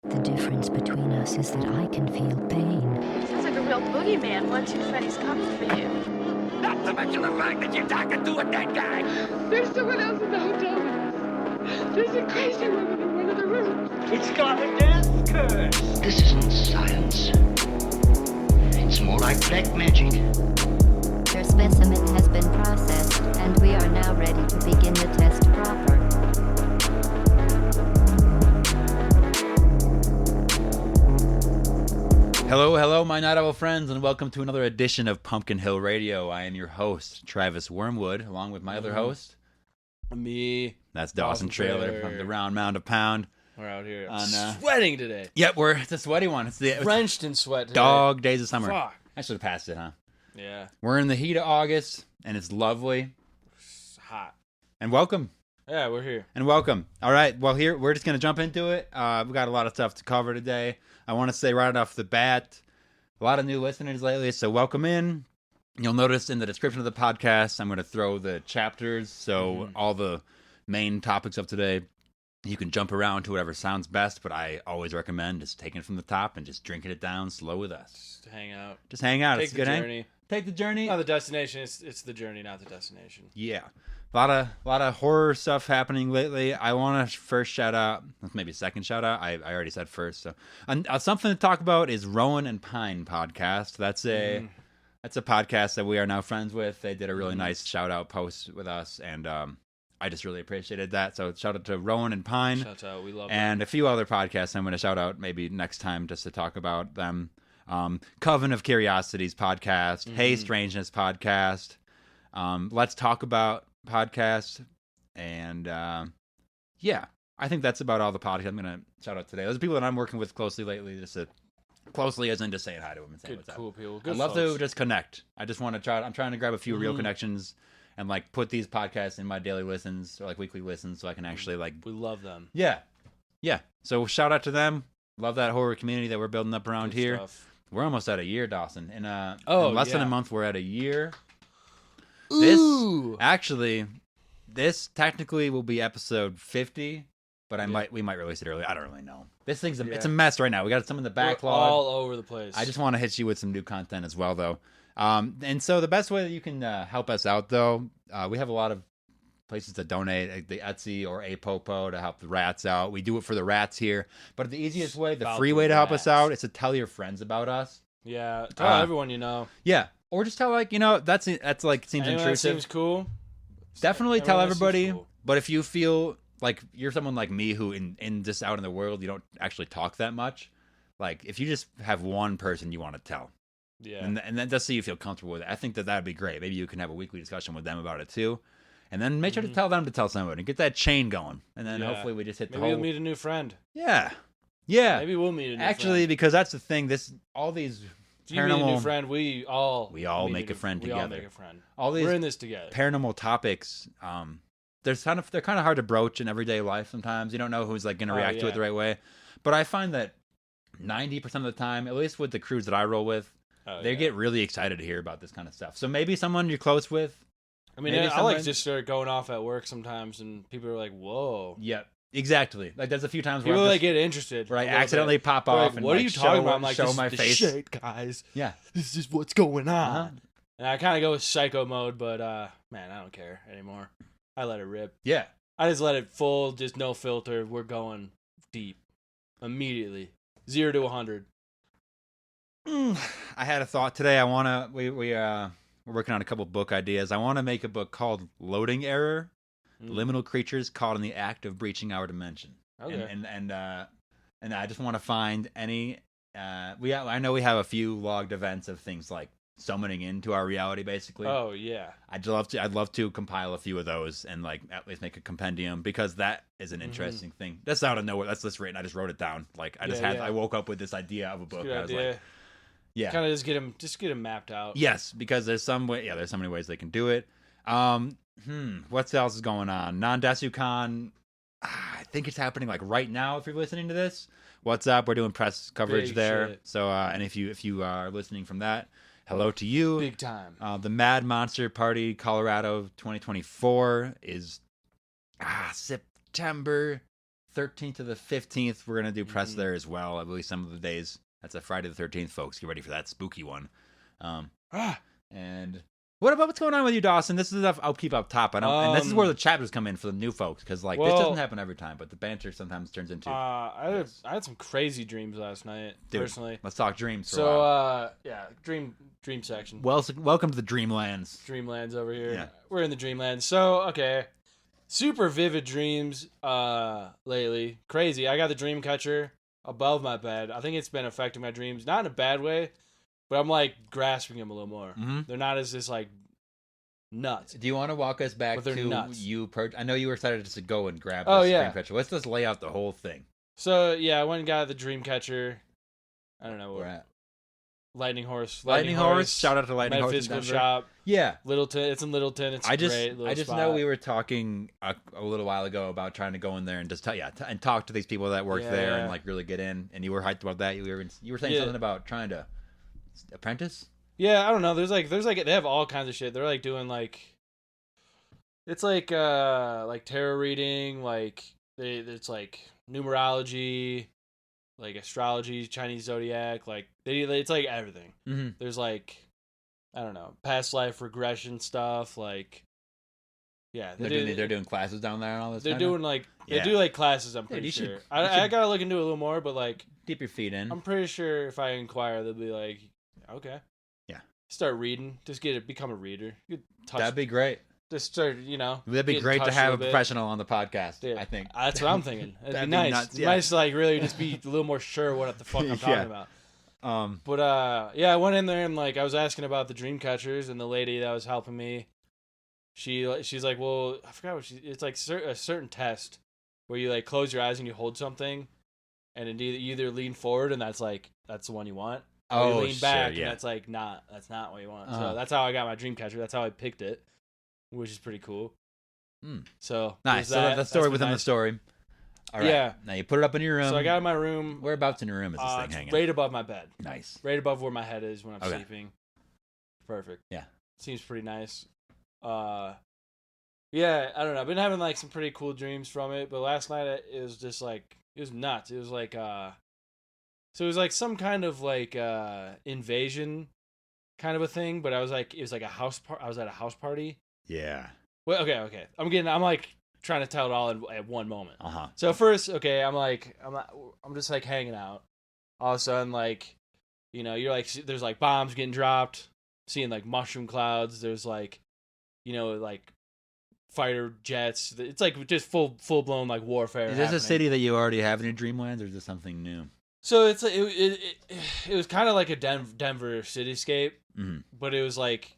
The difference between us is that I can feel pain. Sounds like a real boogeyman once Freddy's coming for you. Not to mention the fact that you're talking to a dead guy. There's someone else in the hotel with us. There's a crazy woman in one of the rooms. It's got a death curse. This isn't science. It's more like black magic. Your specimen has been processed, and we are now ready to begin the test proper. Hello, my Night Owl friends, and welcome to another edition of Pumpkinhillradio. I am your host, Travis Wormwood, along with my other host. Me. That's Dawson Trailer from the Round Mound of Pound. We're out here On, sweating today. Yep, it's a sweaty one. It's the Drenched in sweat today. dog days of summer. Fuck. I should have passed it, huh? Yeah. We're in the heat of August, and it's lovely. It's hot. And welcome. Yeah, we're here. And welcome. All right, well, here, we're just going to jump into it. We've got a lot of stuff to cover today. I want to say right off the bat, a lot of new listeners lately, so welcome in. You'll notice in the description of the podcast, I'm going to throw the chapters, so all the main topics of today, you can jump around to whatever sounds best, but I always recommend just taking it from the top and just drinking it down slow with us. Just hang out. Just hang out. Take It's the good journey. Take the journey. Not the destination. It's the journey, not the destination. Yeah. A lot of horror stuff happening lately. I want to first shout out, maybe second shout out. I already said first. So something to talk about is Rowan and Pine podcast. That's a podcast that we are now friends with. They did a really nice shout out post with us, and I just really appreciated that. So shout out to Rowan and Pine. Shout out. We love and them. a few other podcasts I'm going to shout out maybe next time just to talk about them. Coven of Curiosities podcast, Hey Strangeness podcast, Let's Talk About podcast, and yeah, I think that's about all the podcasts I'm going to shout out today. Those are people that I'm working with closely lately, closely as in just saying hi to them and saying Good, what's up. cool people. Good I'd love folks. to just connect. I just want to I'm trying to grab a few real connections and like put these podcasts in my daily listens or like weekly listens so I can actually like We love them. yeah. So shout out to them. Love that horror community that we're building up around Good here. stuff. We're almost at a year, Dawson. In less than a yeah. month, we're at a year. Ooh. This technically will be episode 50, but we might release it early. I don't really know. This thing's it's a mess right now. We got some in the We're backlog. all over the place. I just want to hit you with some new content as well, though. And so the best way that you can help us out, though, we have a lot of places to donate, like the Etsy or APOPO to help the rats out. We do it for the rats here. But the easiest way, the About free the way to help rats. us out is to tell your friends about us. Yeah. Tell everyone you know. Yeah. Or just tell, like, that's like, seems Anyone that intrusive. seems cool. Definitely tell Everyone that seems everybody. cool. But if you feel like you're someone like me who in just out in the world, you don't actually talk that much. Like, if you just have one person you want to tell. Yeah. And then just so you feel comfortable with it. I think that would be great. Maybe you can have a weekly discussion with them about it too. And then make sure to tell them to tell someone and get that chain going. And then hopefully we just hit the Maybe whole... you'll meet a new friend. Yeah. Maybe we'll meet a new friend. Actually, because that's the thing. All these If you meet a new paranormal... friend, we all make a friend we all together. make a friend. All these We're in this together. paranormal topics, they're kind of hard to broach in everyday life sometimes. You don't know who's like going to react to it the right way. But I find that 90% of the time, at least with the crews that I roll with, they get really excited to hear about this kind of stuff. So maybe someone you're close with. I mean, maybe I someone... like just start going off at work sometimes, and people are like, "Whoa!" Yeah, exactly. Like there's a few times People where like get interested. where I a little accidentally bit. pop They're off like, and what like, are you talking about? I'm like, show this my is the face. shit, guys. Yeah, This is what's going on. Uh-huh. And I kind of go with psycho mode, but man, I don't care anymore. I let it rip. Yeah. I just let it full, just no filter. We're going deep immediately, 0 to 100. I had a thought today. We're working on a couple book ideas. I want to make a book called Loading Error: Liminal Creatures Caught in the Act of Breaching Our Dimension. Okay. And I just want to find any. I know we have a few logged events of things like summoning into our reality, basically. Oh yeah. I'd love to compile a few of those and like at least make a compendium because that is an interesting thing. That's out of nowhere. That's just written. I just wrote it down. Like I woke up with this idea of a book. Good I was idea. like, yeah. Kind of just get him mapped out. Yes, because there's so many ways they can do it. What else is going on? Non-Desucon, I think it's happening like right now if you're listening to this. What's up? We're doing press coverage Big there. shit. So and if you are listening from that, hello to you. Big time. The Mad Monster Party Colorado 2024 is September 13th to the 15th. We're gonna do press there as well. I believe some of the days. That's a Friday the 13th, folks. Get ready for that spooky one. And what's going on with you, Dawson? This is stuff I'll keep up top. And this is where the chapters come in for the new folks, because this doesn't happen every time, but the banter sometimes turns into. I had some crazy dreams last night. Dude, personally, let's talk dreams. For so a while. dream section. Welcome to the Dreamlands. Dreamlands over here. Yeah. We're in the Dreamlands. So okay, super vivid dreams lately. Crazy. I got the dream catcher above my bed. I think it's been affecting my dreams, not in a bad way, but I'm like grasping them a little more. Mm-hmm. They're not as just like nuts. Do you want to walk us back to nuts. you? I know you were excited just to go and grab Oh, this yeah. dream catcher. Let's just lay out the whole thing. So yeah, I went and got the dream catcher. I don't know We're what. at Lightning Horse. Lightning Horse. Shout out to Lightning Horse in Metaphysical Denver. shop. Yeah. Littleton. It's in Littleton. It's I just great. Little just spot. know we were talking a little while ago about trying to go in there and just and talk to these people that work there and like really get in. And you were hyped about that. You were saying something about trying to apprentice. Yeah, I don't know. There's like they have all kinds of shit. They're like doing like it's like tarot reading, like it's like numerology, like astrology, Chinese zodiac, like it's like everything. Mm-hmm. There's like I don't know, past life regression stuff, like yeah, They're doing classes down there and all this. They're kinda? doing like they do like classes. I'm pretty you sure. should- I gotta look into it a little more, but like Dip your feet in. I'm pretty sure if I inquire, they'll be like, okay, Yeah. start reading, just become a reader. You touch, That'd be great. just start, That'd be get in great to touch have a little bit. professional on the podcast. Yeah, I think that's what I'm thinking. It'd be That'd be nice. nuts, It's yeah. nice to like really just be a little more sure what the fuck I'm talking Yeah. about. But I went in there and like I was asking about the dream catchers, and the lady that was helping me, she's like, well, I forgot what it's like a certain test where you like close your eyes and you hold something, and indeed you either lean forward and that's the one you want, or you lean back and that's not what you want. Uh-huh. So that's how I got my dream catcher. That's how I picked it, which is pretty cool. So nice. there's So the story That's within the nice. story. All right. Yeah. Now you put it up in your room. So I got it in my room. Whereabouts in your room is this thing It's hanging? right above my bed. Nice. Right above where my head is when I'm Okay. sleeping. Perfect. Yeah. Seems pretty nice. Yeah, I don't know. I've been having like some pretty cool dreams from it, but last night it was just like it was nuts. It was like so it was like some kind of like invasion kind of a thing, but it was like a house I was at a house party. Yeah. Well, okay. I'm like trying to tell it all at one moment. Uh-huh. So first, okay, I'm just like hanging out. All of a sudden, like, you're like, there's like bombs getting dropped, seeing like mushroom clouds. There's like, like fighter jets. It's like just full blown like warfare. Is this happening. a city that you already have in your Dreamlands, or is this something new? So it's it was kind of like a Denver cityscape, Mm-hmm. but it was like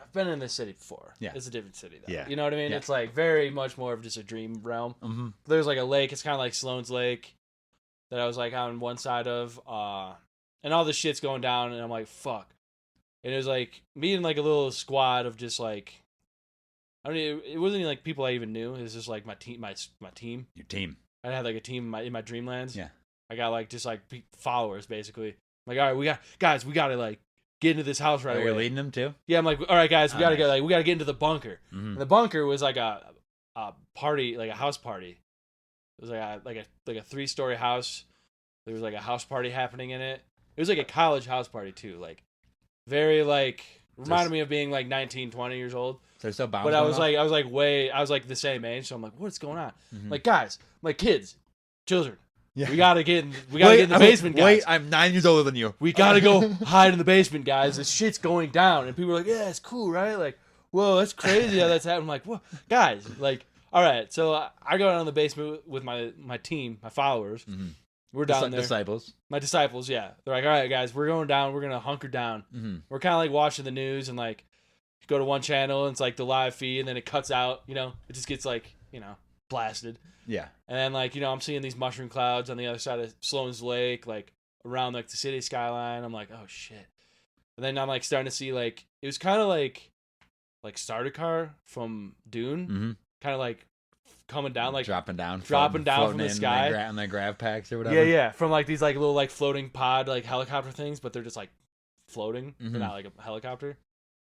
I've been in this city before. Yeah. It's a different city though. Yeah. You know what I mean? Yeah. It's like very much more of just a dream realm. Mm-hmm. There's like a lake. It's kind of like Sloan's Lake that I was like on one side of, and all this shit's going down, and I'm like, fuck. And it was like me and like a little squad of just like, I mean, it wasn't even like people I even knew. It was just like my team, my team. Your team. I had like a team in my Dreamlands. Yeah. I got like just like followers basically. I'm like, all right, we gotta like get into this house right away. You're leading them too? Yeah, I'm like, all right, guys, we gotta nice. we gotta get into the bunker. Mm-hmm. And the bunker was like a party, like a house party. It was like a 3-story house. There was like a house party happening in it. It was like a college house party too, like very like reminded me of being like 19, 20 years old. So there's still bombs. But I was going like the same age, so I'm like, what's going on? Mhm. Like guys, like kids, children. Yeah. We gotta get in the basement, guys. Wait, I'm 9 years older than you. We gotta go hide in the basement, guys. This shit's going down. And people are like, yeah, it's cool, right? Like, whoa, that's crazy how that's happening. I'm like, what? Guys, like, all right. So I go down in the basement with my team, my followers. Mm-hmm. We're down there. Disciples. My disciples, yeah. They're like, all right, guys, we're going down. We're going to hunker down. Mm-hmm. We're kind of like watching the news and like go to one channel and it's like the live feed and then it cuts out, it just gets like, blasted. Yeah. And then like, I'm seeing these mushroom clouds on the other side of Sloan's Lake, like around like the city skyline. I'm like, oh shit. And then I'm like starting to see like, it was kind of like Starter Car from Dune, Mm-hmm. kind of like coming down, like dropping down from floating the in sky. on their grav packs or whatever. Yeah. From like these like little like floating pod, like helicopter things, but they're just like floating. Mhm. They're not like a helicopter.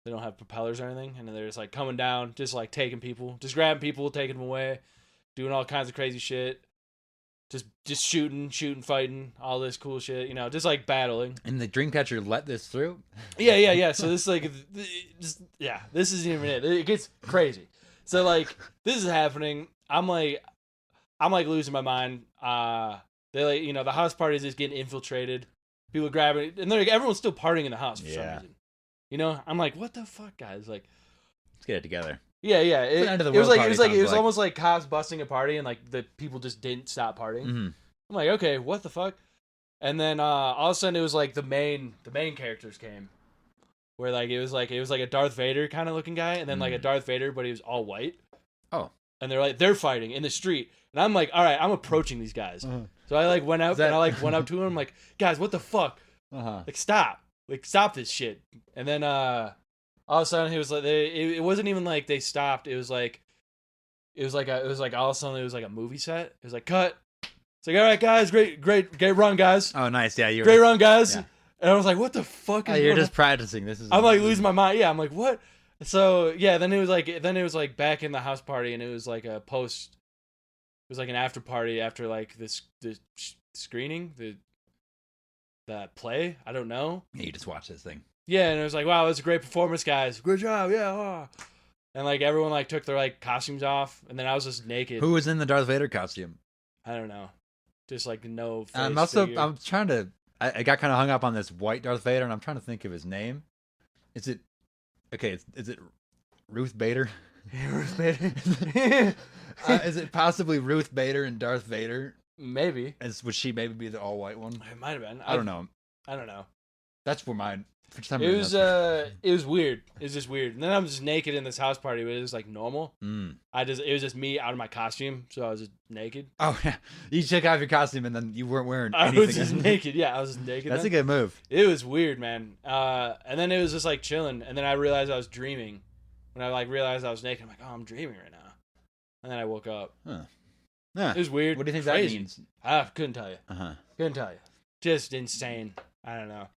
They don't have propellers or anything. And then they're just like coming down, just like taking people, just grabbing people, taking them away. doing all kinds of crazy shit. Just shooting, fighting, all this cool shit, you know, just like battling. And the Dreamcatcher let this through? Yeah. So this is like, this isn't even it. It gets crazy. So like, this is happening. I'm like losing my mind. They like, you know, the house party is just getting infiltrated. People grabbing it, and they're like, everyone's still partying in the house for some reason. You know, I'm like, what the fuck, guys? Like, let's get it together. Yeah. It was like. almost like cops busting a party, and like the people just didn't stop partying. Mm-hmm. I'm like, okay, what the fuck? And then all of a sudden, it was like the main characters came, where like it was like a Darth Vader kind of looking guy, and then like a Darth Vader, but he was all white. Oh, and they're fighting in the street, and I'm like, all right, I'm approaching these guys. So I like went out and I went up to him, I'm like, guys, what the fuck? Like stop this shit. And then all of a sudden, he was like, it wasn't even like they stopped. It was like all of a sudden it was like a movie set. It was like cut. It's like, all right, guys, great run, guys. Oh, nice. Yeah, great run, guys. Yeah. And I was like, what the fuck is you're going just practicing. This is. I'm like losing my mind. Yeah, I'm like, what? So yeah, then it was like back in the house party, and it was like a post. It was like an after party after like the screening, the play. I don't know. Yeah, you just watch this thing. Yeah, and it was like, wow, it was a great performance, guys. Good job, yeah. Oh. And like everyone like took their like costumes off, and then I was just naked. Who was in the Darth Vader costume? I don't know. Just like no face I'm trying to. I got kind of hung up on this white Darth Vader, and I'm trying to think of his name. Is it Ruth Bader? Ruth Bader. Is it possibly Ruth Bader and Darth Vader? Maybe. Would she maybe be the all white one? It might have been. I don't know. That's for mine. For some reason, it was weird. It was just weird. And then I'm just naked in this house party, but it was like normal. It was just me out of my costume, so I was just naked. Oh yeah, you took off your costume and then you weren't wearing anything. I was just naked. Yeah, I was just naked. That's a good move. It was weird, man. And then it was just like chilling, and then I realized I was dreaming. When I like realized I was naked, I'm like, oh, I'm dreaming right now. And then I woke up. Huh. It was weird. What do you think Crazy. that means? I couldn't tell you. Couldn't tell you. Just insane. I don't know.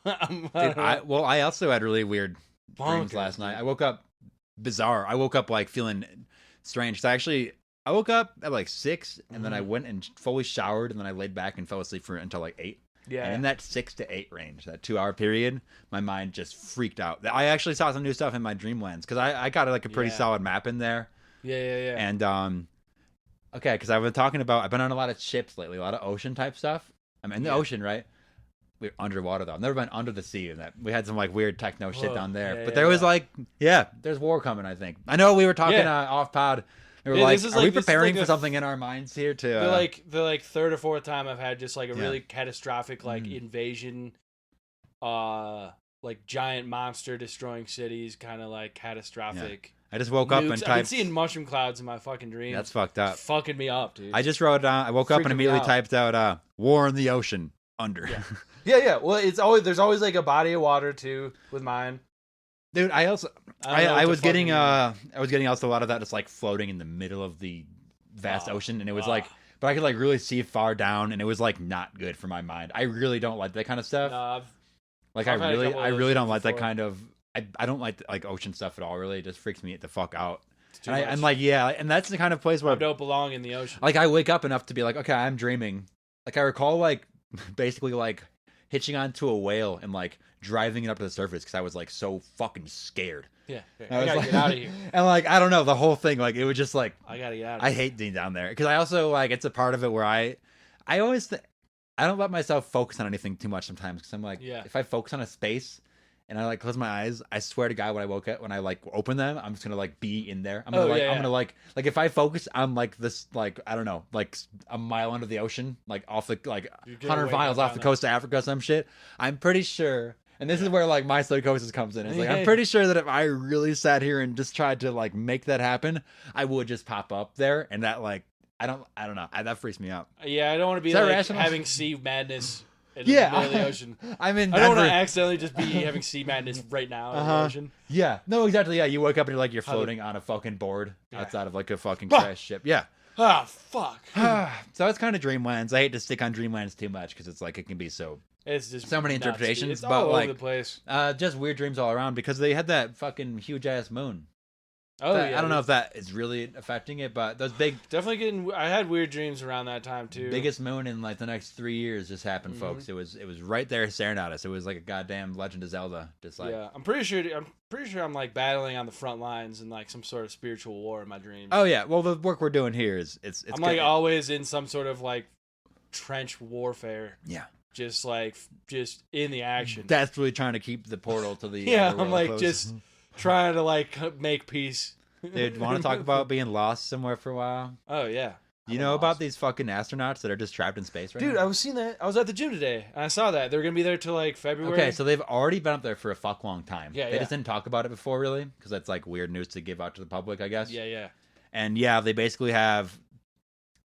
I also had really weird dreams last night. I woke up bizarre. I woke up like feeling strange. So I woke up at like 6, and then I went and fully showered, and then I laid back and fell asleep until like 8. Yeah. And in that 6 to 8 range, that 2-hour period, my mind just freaked out. I actually saw some new stuff in my dreamlands because I got like a pretty solid map in there. Yeah. And okay, because I've been on a lot of ships lately, a lot of ocean type stuff. I'm in the ocean, right? We're underwater though. I've never been under the sea, and that we had some like weird techno shit down there. But there was like, there's war coming. I think. I know we were talking off pod. We were like, are we preparing for something in our minds here? To the third or fourth time I've had just like a really catastrophic like invasion, like giant monster destroying cities, kind of like catastrophic. I just woke up and typed. I've been seeing mushroom clouds in my fucking dreams. That's fucked up. It's fucking me up, dude. I just wrote down. I woke up and immediately typed out "war in the ocean." Under. Yeah. Well, there's always like a body of water too with mine. Dude, I was getting also a lot of that just like floating in the middle of the vast ocean, and it was like, but I could like really see far down, and it was like not good for my mind. I really don't like that kind of stuff. I really don't like that kind of. I don't like ocean stuff at all. Really, it just freaks me the fuck out. I'm like, and that's the kind of place where I don't belong in the ocean. Like I wake up enough to be like, okay, I'm dreaming. Like I recall like basically like hitching onto a whale and like driving it up to the surface because I was like so fucking scared. Yeah, I gotta get out of here. And like I don't know, the whole thing, like it was just like I gotta get out. I hate being down there because I also like it's a part of it where I always I don't let myself focus on anything too much sometimes because I'm like if I focus on a space and I like close my eyes, I swear to God when I like open them, I'm just gonna like be in there. I'm gonna like if I focus on like this like I don't know like a mile under the ocean like off the like 100 miles off the coast of Africa some shit. I'm pretty sure. And this is where like my psychosis comes in. It's like I'm pretty sure that if I really sat here and just tried to like make that happen, I would just pop up there, and that like I don't know. That freaks me out. Yeah, I don't want to be like rational? Having sea madness in the middle of the ocean. I don't want to accidentally just be having sea madness right now in the ocean. Yeah, no, exactly. Yeah, you wake up and you're floating on a fucking board outside of like a fucking crash ship. Yeah. Ah, fuck. So it's kind of Dreamlands. I hate to stick on Dreamlands too much because it's like it can be so. It's just so many interpretations, it's but all like over the place. Just weird dreams all around because they had that fucking huge ass moon. Oh I don't know if that is really affecting it, but those definitely getting. I had weird dreams around that time too. biggest moon in like the next 3 years just happened, Mhm. folks. It was right there staring at us. It was like a goddamn Legend of Zelda, just like. yeah, I'm pretty sure I'm like battling on the front lines in like some sort of spiritual war in my dreams. Oh yeah, well the work we're doing here is it's I'm like always in some sort of like trench warfare. yeah, Just in the action. desperately trying to keep the portal to the Yeah, other I'm world like closed. just trying to like make peace. Dude, want to talk about being lost somewhere for a while? Oh yeah. You know about these fucking astronauts that are just trapped in space right Dude, now? I was seeing that. I was at the gym today and I saw that. They were gonna be there till like February. Okay, so they've already been up there for a fuck long time. Yeah, They just didn't talk about it before, really, because that's like weird news to give out to the public, I guess. Yeah. And yeah, they basically have.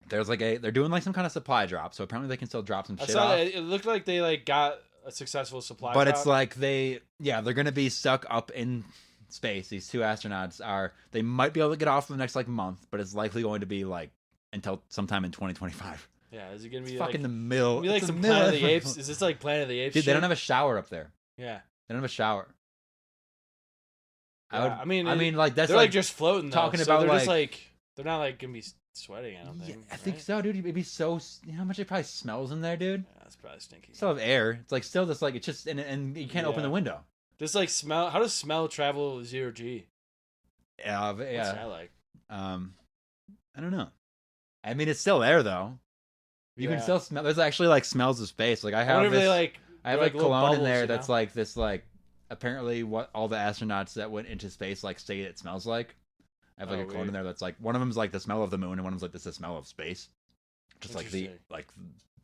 They're doing like some kind of supply drop, so apparently they can still drop some I shit saw off. that. It looked like they like got a successful supply. But drop. it's like they're gonna be stuck up in space. These two astronauts they might be able to get off in the next like month, but it's likely going to be like until sometime in 2025. Yeah, is it gonna be It's like fucking the middle? like it's some the middle Planet of of- the Apes? Is this like Planet of the Apes? Dude, they shit? don't have a shower up there. Yeah. They don't have a shower. Yeah, I mean, like that's they're like just floating. Though, talking so about, they're like- just like they're not like gonna be sweating. I don't Yeah, think. I think right? so, dude. It'd be so. You know how much it probably smells in there, dude. Yeah, it's probably stinky. Still have air. It's like still just like it's just and you can't open Yeah. the window. Just like smell. How does smell travel 0G? Yeah, What's yeah. that like? I don't know. I mean, it's still there though. You can Yeah. still smell. There's actually like smells of space. Like I I have wonder if this. they like. I have they're like little cologne in bubbles, there you that's know? like this like apparently what all the astronauts that went into space like say it smells like. I have like Oh, a cologne in weird. there that's like one of them's like the smell of the moon and one of them's like the smell of space. Just like the Interesting. like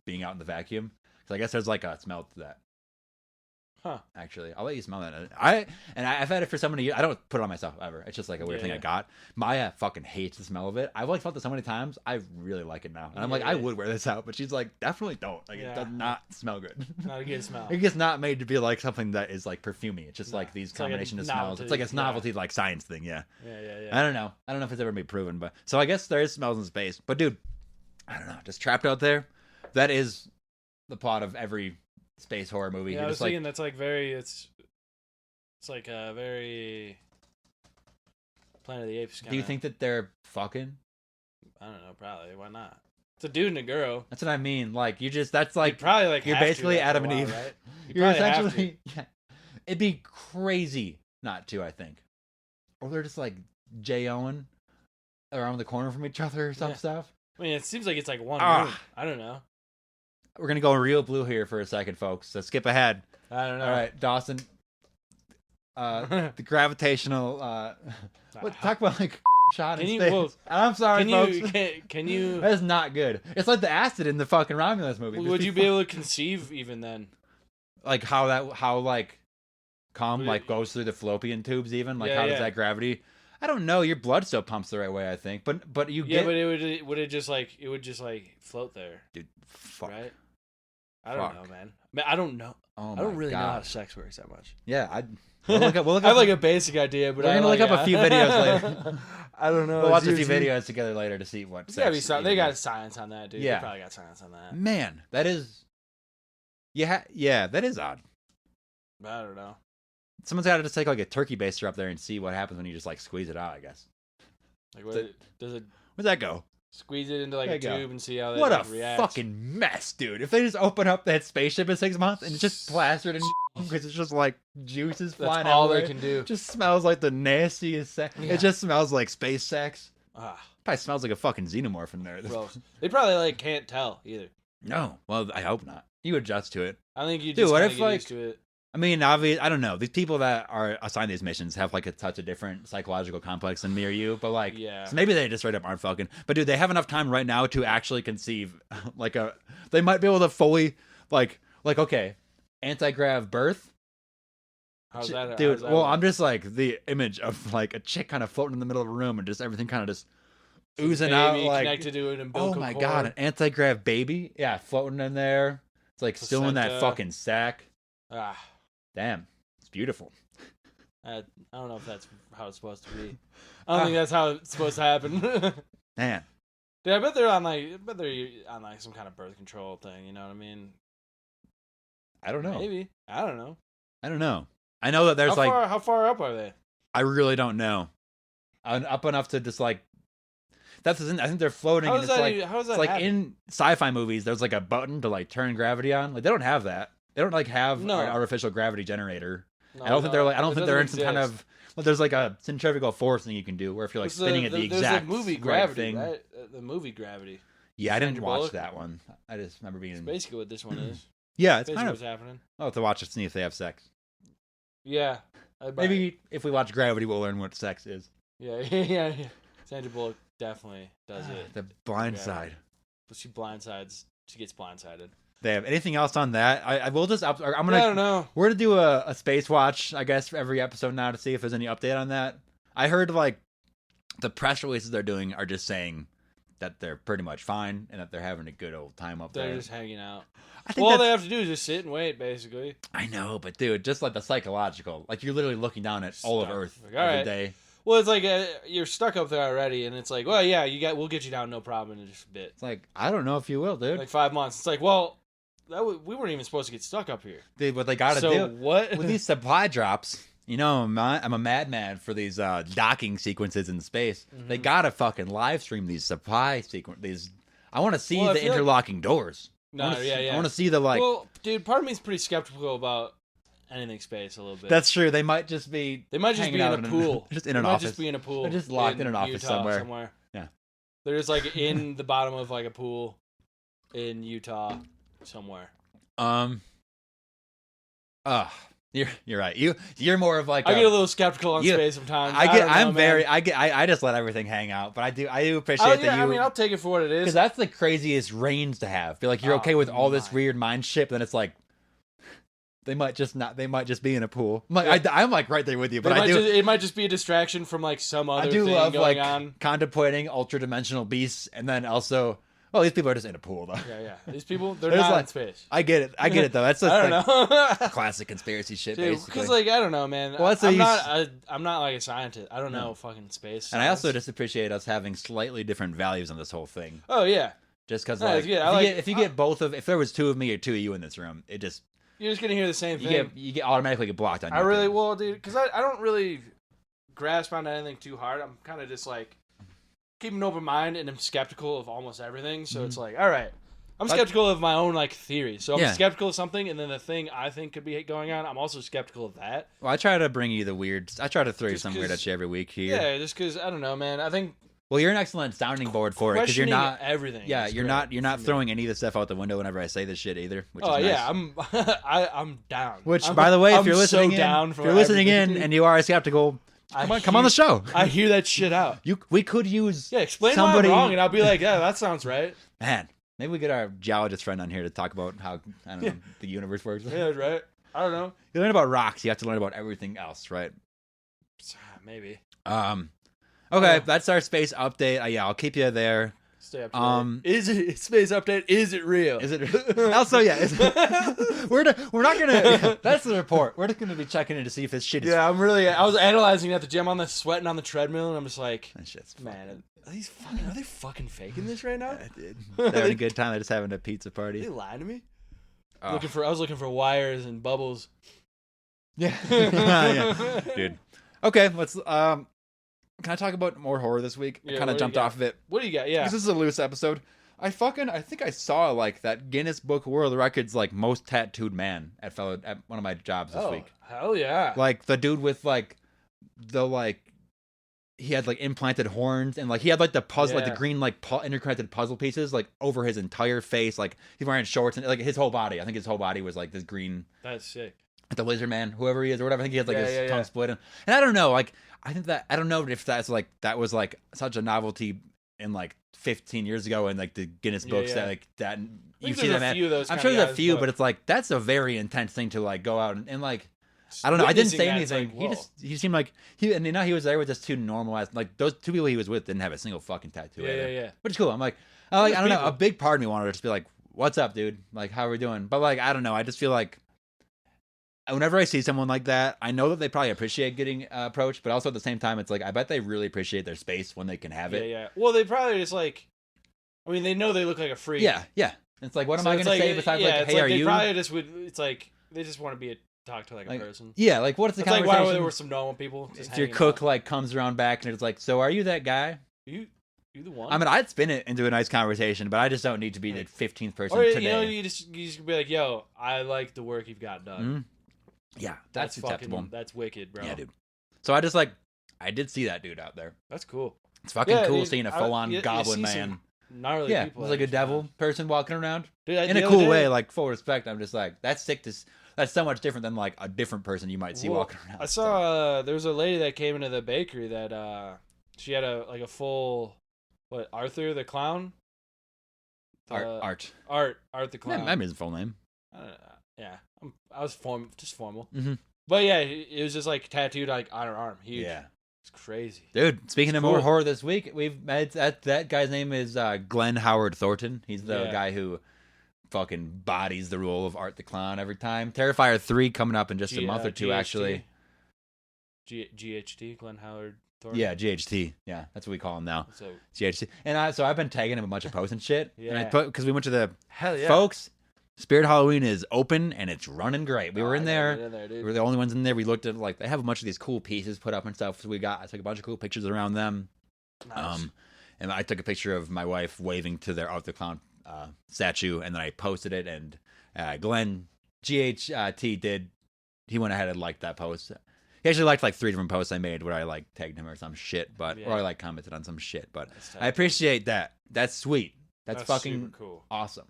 being out in the vacuum. So I guess there's like a smell to that. Huh. Actually, I'll let you smell that. I've had it for so many years. I don't put it on myself ever. It's just like a weird thing I Yeah. got. Maya fucking hates the smell of it. I've like felt it so many times. I really like it now, and I'm like, Yeah. I would wear this out, but she's like, definitely don't. Like, Yeah. it does not smell good. Not a good smell. It's just not made to be like something that is like perfumey. It's just No. like these It's like a combination of smells. It's novelty, like a yeah. novelty like science thing. Yeah. Yeah. I don't know. I don't know if it's ever been proven, but so I guess there is smells in space. But dude, I don't know. Just trapped out there. That is the plot of every space horror movie. Yeah, You're I was just like, thinking that's like very. It's like a very Planet of the Apes. Kinda, do you think that they're fucking? I don't know. Probably. Why not? It's a dude and a girl. That's what I mean. Like you just that's like You'd probably like. you're have to basically after a Adam and while, Eve. right? You'd You're probably have to. essentially yeah. It'd be crazy not to. I think, or they're just like Jay Owen around the corner from each other or some Yeah. stuff. I mean, it seems like it's like one Ah. room. I don't know. We're gonna go real blue here for a second, folks. So skip ahead. I don't know. All right, Dawson. The gravitational. What talk about like shot in Can you- space? well, I'm sorry, Can folks. you? Can you? That's not good. It's like the acid in the fucking Romulus movie. Just Would you be able to conceive even then? like how like cum Would like it- goes through the fallopian tubes even like Yeah, how does yeah. that gravity? I don't know. Your blood still pumps the right way, I think. But you Yeah, get but it would just like float there, dude. Fuck. right? I don't Fuck. know, man. I don't know. Oh I my don't really know how God. sex works that much. Yeah, we'll look up. We'll look I have up like a basic idea, but We're gonna look up a few videos later. I don't know. we'll watch It's a few usually- videos together later to see what. There's gotta be sex some, they even got is. science on that, dude. Yeah. They probably got science on that. Man, that is. Yeah, that is odd. But I don't know. Someone's got to just take like a turkey baster up there and see what happens when you just like squeeze it out. I guess. Like, what, does it Where's that go? squeeze it into like There a you go. tube and see how that What a like, reacts? fucking mess, dude! If they just open up that spaceship in 6 months and it's just plastered in because it's just like juices That's flying all everywhere. they can do. It just smells like the nastiest sex. Yeah. It just smells like space sex. Ah, Probably smells like a fucking xenomorph in there. gross. They probably like can't tell either. No, well, I hope not. You adjust to it. I think you Dude, just what kinda if, get like- used to it. I mean, obviously, I don't know. These people that are assigned these missions have like a touch of different psychological complex than me or you, but like, Yeah. so maybe they just straight up aren't fucking. But dude, they have enough time right now to actually conceive like a. They might be able to fully like okay, anti-grav birth. How's that, Dude, how's that well, work? I'm just like the image of like a chick kind of floating in the middle of a room and just everything kind of just oozing out Baby like. connected to an Oh umbilical my cord. god, an anti-grav baby, yeah, floating in there. It's like still in that Placenta. fucking sack. Ah, Damn, it's beautiful. I don't know if that's how it's supposed to be. I don't think that's how it's supposed to happen. Man, Dude, I bet they're on like some kind of birth control thing. You know what I mean? I don't know. Maybe. I don't know. I don't know. I know that there's like How far up are they? I really don't know. up enough to just like. I think they're floating. How And does it's that? like How does that it's like happen? in sci-fi movies. There's like a button to like turn gravity on. Like they don't have that. They don't like have No. an artificial gravity generator. No, I don't think they're like. I don't it think they're in doesn't some kind exist. of. Well, there's like a centrifugal force thing you can do where if you're like It's spinning at the there's exact a movie right Gravity, thing. right? The movie Gravity. Yeah, I didn't Sandra watch Bullock. that one. I just remember being. It's basically what this one is. Yeah, it's Basically kind what's of. happening. I'll have to watch it to see if they have sex. Yeah. I'd buy it. Maybe if we watch Gravity, we'll learn what sex is. Yeah, yeah. Sandra Bullock definitely does it. The blind Yeah. side. But she blindsides. She gets blindsided. They have anything else on that? I will just. I'm gonna. I don't know. We're gonna do a space watch, I guess, for every episode now to see if there's any update on that. I heard like the press releases they're doing are just saying that they're pretty much fine and that they're having a good old time up They're there. just hanging out. I think All they that's- have to do is just sit and wait, basically. I know, but dude, just like the psychological, like you're literally looking down at all of Stuck. Earth Like, all every right. day. Well, it's like you're stuck up there already, and it's like, well, yeah, we'll get you down, no problem, in just a bit. It's like I don't know if you will, dude. Like 5 months. It's like, well, we weren't even supposed to get stuck up here. Dude, what they gotta So do what? with these supply drops. You know, I'm a madman for these docking sequences in space. Mm-hmm. They gotta fucking live stream these supply sequences. I want to see Well, I the feel like- interlocking doors. No, I wanna see, yeah. I want to see the like. Well, dude, part of me is pretty skeptical about anything space a little bit. That's true. They might just be. They might just hanging be in out a pool. just in They an might office. just be in a pool. They're just locked in an office Utah somewhere. Yeah. They're just like in the bottom of like a pool in Utah somewhere. You're right. You're more of like I get a little skeptical on you- space sometimes. I just let everything hang out, but I do appreciate that you. I mean, I'll take it for what it is. because that's the craziest range to have. Feel like you're Oh, okay with all this my. weird mind shit, but then it's like they might just not. They might just be in a pool. I'm like right there with you, but it might just be a distraction from like some other I do thing love going like on. contemplating ultra dimensional beasts, and then also, well, these people are just in a pool though. Yeah. These people, they're There's not like- in space. I get it though. That's just I don't like know. classic conspiracy shit, Dude, basically. because like I don't know, man. Well, that's what I'm not like a scientist. I don't know fucking space. and I also science. just appreciate us having slightly different values on this whole thing. Oh yeah, Just because, No, like, it's good. if you get both of, if there was two of me or two of you in this room, it just you're just gonna hear the same you thing. get automatically get blocked on. I really YouTube. will, dude, because I don't really grasp onto anything too hard. I'm kind of just like keeping an open mind, and I'm skeptical of almost everything. So it's like, all right, I'm skeptical of my own like theories. So I'm Yeah. skeptical of something, and then the thing I think could be going on, I'm also skeptical of that. Well, I try to bring you the weird. I try to throw you Just some weird 'cause- at you every week here. Yeah, just because I don't know, man. I think Well, you're an excellent sounding board for it because you're questioning not. everything. Yeah, is you're great not for me. throwing any of the stuff out the window whenever I say this shit either. Which Oh is nice. yeah, I'm down. Which, I'm- by the way, if I'm you're listening so in, down if for you're listening everything. in and you are skeptical, I come on the show. I hear that shit out. We could use Yeah, explain somebody. why I'm wrong, and I'll be like, yeah, that sounds right. Man, maybe we get our geologist friend on here to talk about how I don't know the universe works. Yeah, right. I don't know. You learn about rocks, you have to learn about everything else, right? Maybe. Okay, that's our space update. Yeah, I'll keep you there. Stay up to date. Is it space update? Is it real? Is it also? Yeah, we're not gonna. That's the report. We're just gonna be checking in to see if this shit is. Yeah, I was analyzing at the gym on the sweating on the treadmill, and I'm just like, That shit's man, are they fucking faking this right now? I did. They're having a good time. They're just having a pizza Are party. they lying to me? Oh. I was looking for wires and bubbles. Yeah. Yeah, dude. Okay, let's. Can I talk about more horror this week? I Yeah, kind of what do you jumped got? off of it. What do you got? Yeah. Because this is a loose episode. I think I saw like that Guinness Book of World Records like most tattooed man at one of my jobs this week. Hell yeah. Like the dude with like he had like implanted horns and like he had like the puzzle like the Yeah. green like interconnected puzzle pieces like over his entire face. Like he's wearing shorts and like his whole body. I think his whole body was like this green. That's sick. The Lizard Man, whoever he is or whatever. I think he has like Yeah, his yeah, tongue yeah. split. And I don't know. Like I don't know if that was like such a novelty in like 15 years ago in like the Guinness Yeah, books yeah. that like that I you think see there's that a few of those I'm kinda sure there's a guys, few, but it's like that's a very intense thing to like go out and like I don't know. I didn't say Witnessing that, anything. it's like, He seemed like he was there with just two normal ass like those two people he was with didn't have a single fucking tattoo. Yeah, either. yeah. Which is cool. I'm like I don't know. people. A big part of me wanted to just be like, "What's up, dude? Like, how are we doing?" But like, I don't know. I just feel like whenever I see someone like that, I know that they probably appreciate getting approached, but also at the same time, it's like I bet they really appreciate their space when they can have Yeah, it. yeah. Well, they probably just like, I mean, they know they look like a freak. Yeah, yeah. It's like, what am So I it's going to say besides like, it's "Hey, are they you?" probably just would. It's like they just want to be talk to like a Like, person. yeah, like what's the It's like conversation? why there were some normal people. Just if your hanging cook out. like comes around back and it's like, so are you that guy? You the one. I mean, I'd spin it into a nice conversation, but I just don't need to be the 15th person or today. you know, you just be like, yo, I like the work you've got done. Mhm. Yeah, that's acceptable. Fucking, that's wicked, bro. Yeah, dude. So I just like, I did see that dude out there. That's cool. It's fucking Yeah, cool dude, seeing a full-on goblin man. Gnarly Yeah, it people. was like a out devil there. person walking around Dude, in the a other cool day- way. Like full respect. I'm just like, that's sick. That's so much different than like a different person you might see Well, walking around. I saw there was a lady that came into the bakery that she had a full Arthur the clown. Art. Art the Yeah, clown. that means his full name. Yeah, I was just formal. Mhm. But yeah, it was just like tattooed like on her arm, huge. Yeah. It's crazy. Dude, speaking It's of more cool. horror this week, we've met that guy's name is Glenn Howard Thornton. He's the Yeah. guy who fucking bodies the role of Art the Clown every time. Terrifier 3 coming up in just a month or two, actually. GHT, Glenn Howard Thornton. Yeah, GHT. Yeah, that's what we call him now. So GHT. And so I've been tagging him a bunch of posts and shit. Yeah. And I put, because we went to the hell yeah, folks. Spirit Halloween is open and it's running great. We were in I there. gotta get in there, dude. We were the only ones in there. We looked at like they have a bunch of these cool pieces put up and stuff. So I took a bunch of cool pictures around them. Nice. And I took a picture of my wife waving to their Art the Clown statue, and then I posted it. And Glenn GHT did. He went ahead and liked that post. He actually liked like 3 different posts I made where I like tagged him or some shit, or I like commented on some shit. But I appreciate that. That's sweet. That's fucking super cool. awesome.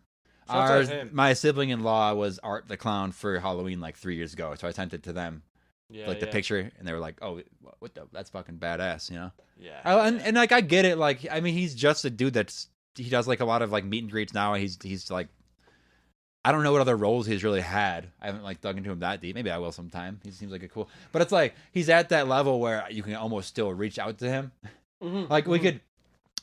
Shouts out to him. My sibling-in-law was Art the Clown for Halloween like 3 years ago, so I sent it to them, Yeah, like the picture, and they were like, "Oh, that's fucking badass," you know? Yeah. And like I get it. Like I mean, he's just a dude he does like a lot of like meet and greets now. He's like, I don't know what other roles he's really had. I haven't like dug into him that deep. Maybe I will sometime. He seems like a cool, but it's like he's at that level where you can almost still reach out to him. Mm-hmm. Like we could.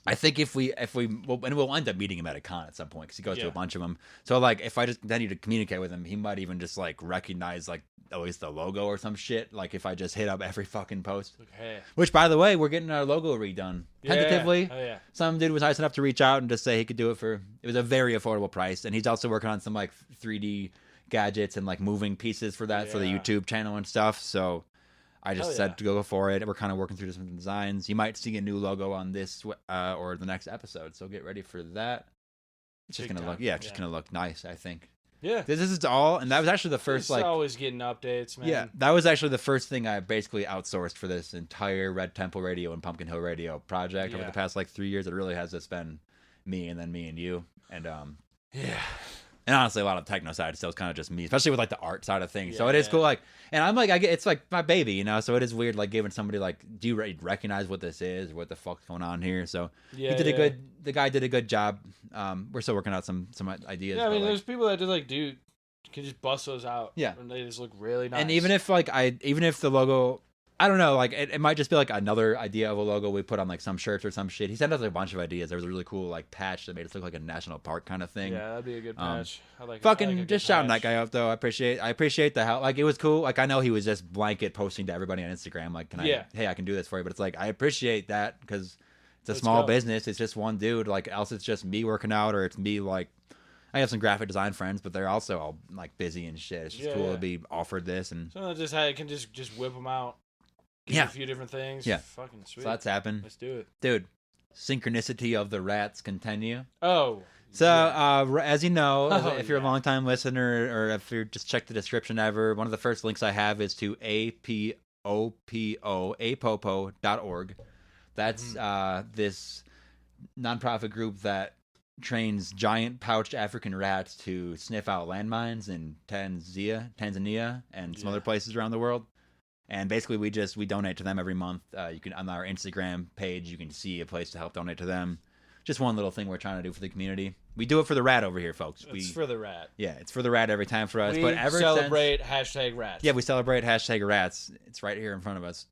I think if we and we'll end up meeting him at a con at some point because he goes to a bunch of them. So like if I just continue to communicate with him, he might even just like recognize like at least the logo or some shit. Like if I just hit up every fucking post. Hey. Which by the way, we're getting our logo redone tentatively. Oh yeah. Some dude was nice enough to reach out and just say he could do it it was a very affordable price, and he's also working on some like 3D gadgets and like moving pieces for that for the YouTube channel and stuff. So I just said to go for it. We're kind of working through some designs. You might see a new logo on this or the next episode, so get ready for that. It's just gonna gonna look nice, I think. Yeah. This is all, and that was actually the first It's always getting updates, man. Yeah, that was actually the first thing I basically outsourced for this entire Red Temple Radio and Pumpkinhillradio project over the past like 3 years. It really has just been me and then me and you, and and honestly, a lot of the techno side still is kind of just me, especially with like the art side of things. So it is cool, like, and I'm like, it's like my baby, you know. So it is weird, like giving somebody like, do you recognize what this is, or what the fuck's going on here? So the guy did a good job. We're still working out some ideas. Yeah, I mean, like, there's people that just like can just bust those out. Yeah, and they just look really nice. And even if the logo, I don't know, like it might just be like another idea of a logo we put on like some shirts or some shit. He sent us like a bunch of ideas. There was a really cool like patch that made us look like a national park kind of thing. Yeah, that'd be a good patch. I like just shouting that guy out though. I appreciate the help. Like it was cool. Like I know he was just blanket posting to everybody on Instagram. Like, hey, I can do this for you. But it's like I appreciate that because it's a small business. It's just one dude. Like else it's just me working out, or it's me like. I have some graphic design friends, but they're also all like busy and shit. It's just cool to be offered this, and so just can just whip them out. Give a few different things. Yeah, fucking sweet. So that's happened. Let's do it, dude. Synchronicity of the rats continue. Oh, so as you know, if you're a long-time listener, or if you just check the description ever, one of the first links I have is to apopo.org. That's this nonprofit group that trains giant pouched African rats to sniff out landmines in Tanzania and some other places around the world. And basically we donate to them every month. You can, on our Instagram page, you can see a place to help donate to them. Just one little thing we're trying to do for the community. We do it for the rat over here, folks. It's for the rat. Yeah, it's for the rat every time for us. We but ever celebrate #rats. Yeah, we celebrate #rats. It's right here in front of us.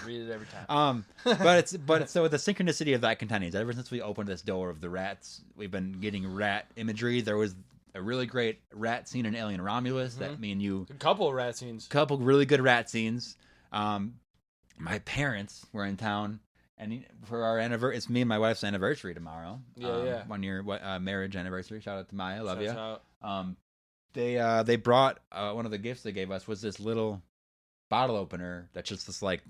Read it every time. But so the synchronicity of that continues. Ever since we opened this door of the rats, we've been getting rat imagery. There was a really great rat scene in Alien Romulus that me and you. A couple of rat scenes. Couple really good rat scenes. My parents were in town, and for our anniversary, it's me and my wife's anniversary tomorrow. 1 year marriage anniversary. Shout out to Maya, love you. they brought one of the gifts they gave us was this little bottle opener that's just this like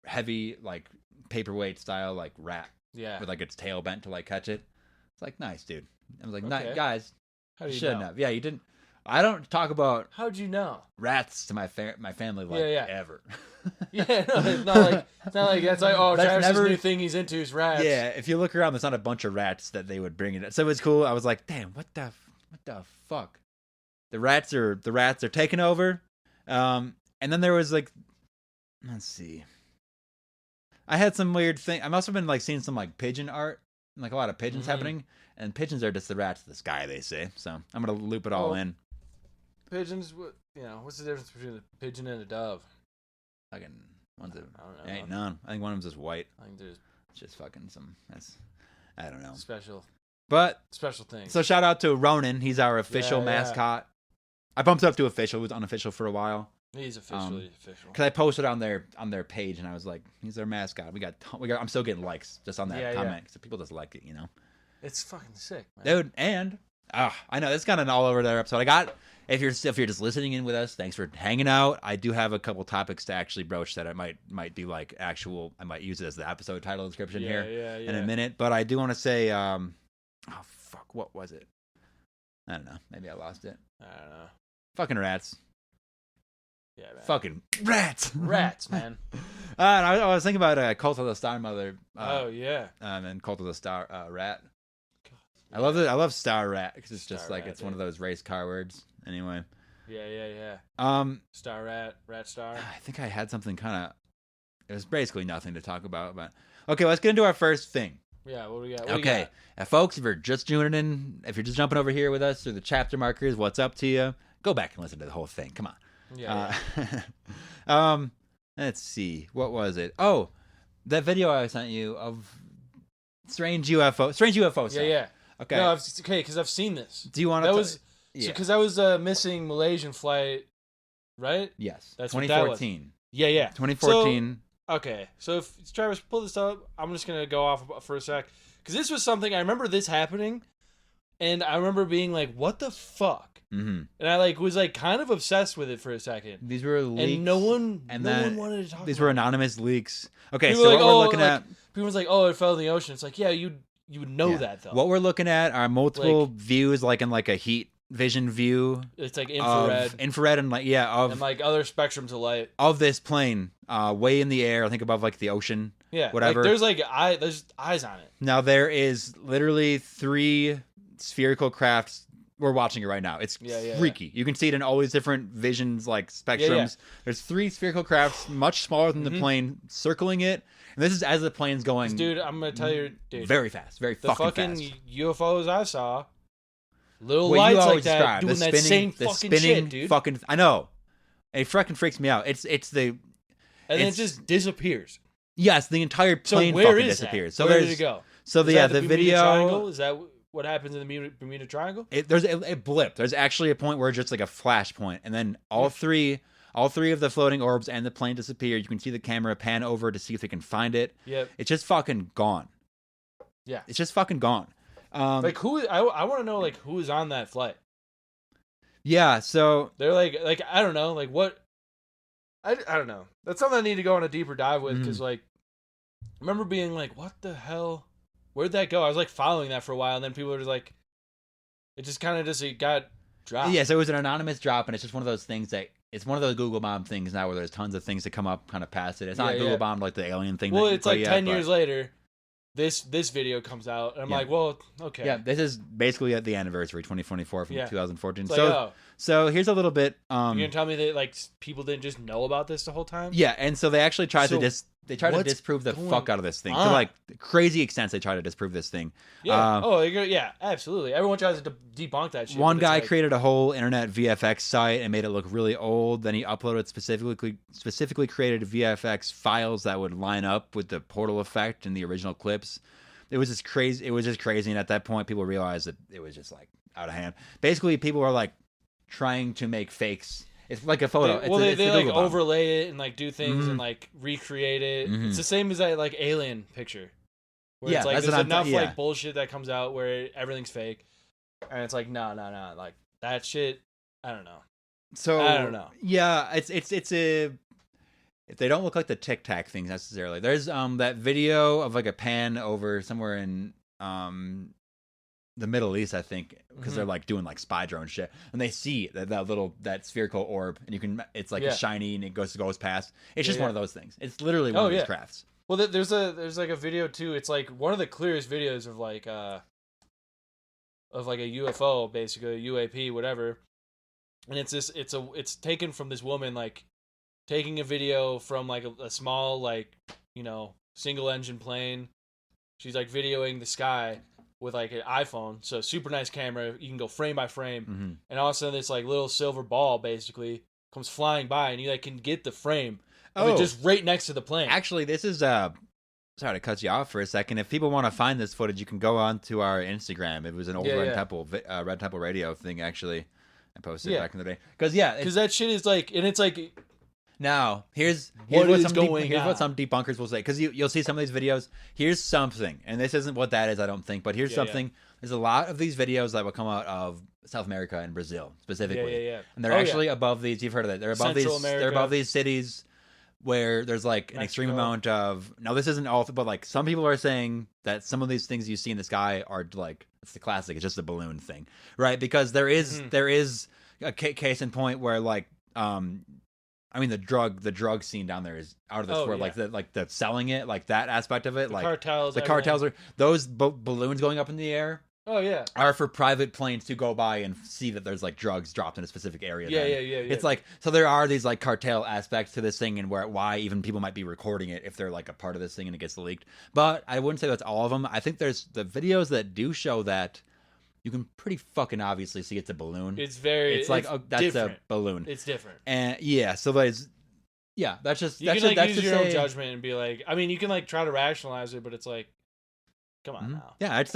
heavy like paperweight style like rat Yeah. with like its tail bent to like catch it. It's like nice, dude. I was like, Okay. nice guys. How do you Shouldn't know? have. Yeah, you didn't. I don't talk about How'd you know? rats to my family like Yeah. ever. Yeah, no, it's not like that's like That's Travis's never- new thing he's into is rats. Yeah, if you look around, there's not a bunch of rats that they would bring in. So it was cool. I was like, damn, what the fuck? The rats are taking over. And then there was like, let's see. I had some weird thing. I must have been like seeing some like pigeon art, like a lot of pigeons happening. And pigeons are just the rats of the sky, they say. So I'm gonna loop it all Oh. in. Pigeons, what's the difference between a pigeon and a dove? Fucking one's a, I don't know. ain't none. I think one of them's just white. I think there's It's just fucking some. I don't know. special But things. so shout out to Ronin. He's our official Yeah. mascot. I bumped it up to official. It was unofficial for a while. He's officially official. Because I posted on their page and I was like, he's our mascot. We got. I'm still getting likes just on that Yeah, comment. So people just like it, It's fucking sick, man. Dude, and I know it's kind of an all over there episode. I got. If you're just listening in with us, thanks for hanging out. I do have a couple topics to actually broach that I might do like actual. I might use it as the episode title description here in a minute. But I do want to say, oh fuck, what was it? I don't know. Maybe I lost it. I don't know. Fucking rats. Yeah, man. Fucking rats. Rats, man. And I was thinking about Cult of the Star Mother. Oh yeah. And Cult of the Star Rat. I love it. I love Star Rat because it's just Star like Rat, it's one of dude. those race car words. Anyway. Yeah. Star rat, rat star. I think I had something kind of. It was basically nothing to talk about, but okay. Let's get into our first thing. Yeah, what do we got? Okay, folks, if you're just tuning in, if you're just jumping over here with us through the chapter markers, what's up to you? Go back and listen to the whole thing. Come on. Yeah. Let's see. What was it? Oh, that video I sent you of strange UFO stuff. Yeah. Okay. No, because I've seen this. Do you want to? That was because I was missing Malaysian flight, right? Yes. That's what that was. 2014. Yeah. 2014. Okay, so if Travis pull this up, I'm just gonna go off for a sec because this was something I remember this happening, and I remember being like, "What the fuck?" Mm-hmm. And I was kind of obsessed with it for a second. These were leaks. And no one wanted to talk. These about were it. anonymous leaks. Okay, People so were what we're looking at. People was like, "Oh, it fell in the ocean." It's like, yeah, you would know that though. What we're looking at are multiple views, like in like a heat vision view. It's like infrared and like and like other spectrums of light of this plane, way in the air. I think above like the ocean. Yeah, whatever. There's eyes on it. Now there is literally 3 spherical crafts. We're watching it right now. It's freaky. You can see it in all these different visions, like spectrums. There's 3 spherical crafts, much smaller than the plane, circling it. And this is as the plane's going. Dude, I'm gonna tell you, dude, very fast, very the fucking fast. UFOs I saw, little What lights you like always that, describe, doing the that spinning, same fucking shit, dude. Fucking, I know. It fucking freaks me out. It's the. And then it just disappears. Yes, the entire So plane where fucking is disappears. that? So Where there's did it go? So Is the that the Bermuda video. Triangle? Is that what happens in the Bermuda Triangle? There's a blip. There's actually a point where it's just like a flash point, and then all three of the floating orbs and the plane disappear. You can see the camera pan over to see if they can find it. Yep. It's just fucking gone. Yeah. It's just fucking gone. Like who? I want to know like who is on that flight. Yeah. So They're like I don't know like what. I don't know. That's something I need to go on a deeper dive with because like I remember being like, what the hell? Where'd that go? I was like following that for a while, and then people were just like, it just kind of it got dropped. yeah, so it was an anonymous drop, and it's just one of those things that it's one of those Google bomb things now where there's tons of things that come up kind of past it. It's not Google bomb like the alien thing. Well, that it's like 10 years later. This video comes out, and I'm like, well, okay. Yeah, this is basically at the anniversary, 2024 from 2014. It's like, so here's a little bit. You're gonna tell me that like people didn't just know about this the whole time? Yeah, and so they actually tried So to to disprove the fuck out of this thing to like crazy extents. They try to disprove this thing. Yeah. Yeah, absolutely. Everyone tries to debunk that shit. One guy created a whole internet VFX site and made it look really old. Then he uploaded specifically created VFX files that would line up with the portal effect in the original clips. It was just crazy. And at that point, people realized that it was just like out of hand. Basically, people were like trying to make fakes. It's like a photo. They like overlay it and like do things and like recreate it. It's the same as that like alien picture. Where it's like there's enough like bullshit that comes out where everything's fake. And it's like, no. Like that shit I don't know. So I don't know. Yeah, it's a. They don't look like the Tic Tac things necessarily. There's that video of like a pan over somewhere in the Middle East, I think, because they're like doing like spy drone shit, and they see that spherical orb, and it's like it's shiny and it goes past. It's just one of those things. It's literally one of these crafts. Well, there's like a video too. It's like one of the clearest videos of like a UFO, basically a UAP, whatever. And it's taken from this woman like taking a video from like a small like single engine plane. She's like videoing the sky with like an iPhone, so super nice camera. You can go frame by frame, and all of a sudden this like little silver ball basically comes flying by, and you like can get the frame of it just right next to the plane. Actually, this is sorry to cut you off for a second. If people want to find this footage, you can go on to our Instagram. It was an old Red Temple Radio thing actually. I posted back in the day because that shit is like, and it's like. Now, here's what some debunkers will say, because you'll see some of these videos. Here's something, and this isn't what that is, I don't think, but here's something. There's a lot of these videos that will come out of South America and Brazil specifically, and they're actually above these. You've heard of it. They're above Central these. America. They're above these cities where there's like an extreme amount of. Now, this isn't all, but like some people are saying that some of these things you see in the sky are like it's the classic. It's just a balloon thing, right? Because there is a case in point where like I mean, the drug scene down there is out of this world. Yeah. Like the selling it, like that aspect of it, The like cartels. the cartels are those balloons going up in the air. Oh yeah, are for private planes to go by and see that there's like drugs dropped in a specific area. Yeah. It's like so there are these like cartel aspects to this thing, and why even people might be recording it if they're like a part of this thing and it gets leaked. But I wouldn't say that's all of them. I think there's the videos that do show that. You can pretty fucking obviously see it's a balloon. It's like that's different. A balloon. It's different. And so that's just you can like use your own judgment and be like, I mean, you can like try to rationalize it, but it's like, come on now. Yeah, I'd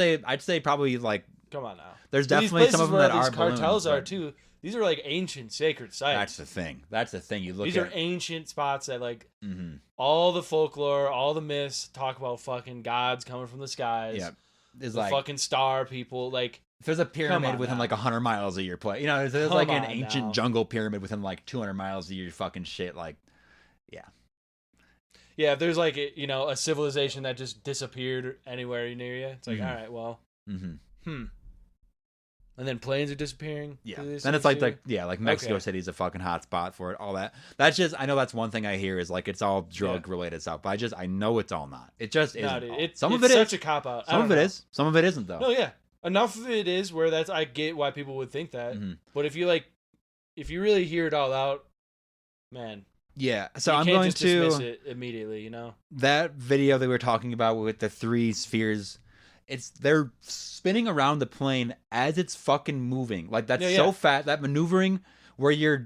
say probably like, come on now. There's definitely some of them that are balloons. Cartels are too. These are like ancient sacred sites. That's the thing. You look. These are ancient spots that like all the folklore, all the myths talk about fucking gods coming from the skies. Yeah, there's like fucking star people like. If there's a pyramid within like 100 miles of your place, there's like an ancient jungle pyramid within like 200 miles of your fucking shit. Like, yeah. If there's like a civilization that just disappeared anywhere near you, it's like all right, well, and then planes are disappearing. Yeah, then it's like Mexico City is a fucking hot spot for it. All that. That's just I know that's one thing I hear is like it's all drug related stuff, but I know it's all not. It just isn't. Some of it is such a cop out. Some of it is. Some of it isn't though. No, yeah. Enough of it is where I get why people would think that. But if you really hear it all out, man. Yeah. So I'm going going just to dismiss it immediately, That video that we were talking about with the 3 spheres, they're spinning around the plane as it's fucking moving. Like that's so fast, that maneuvering where you're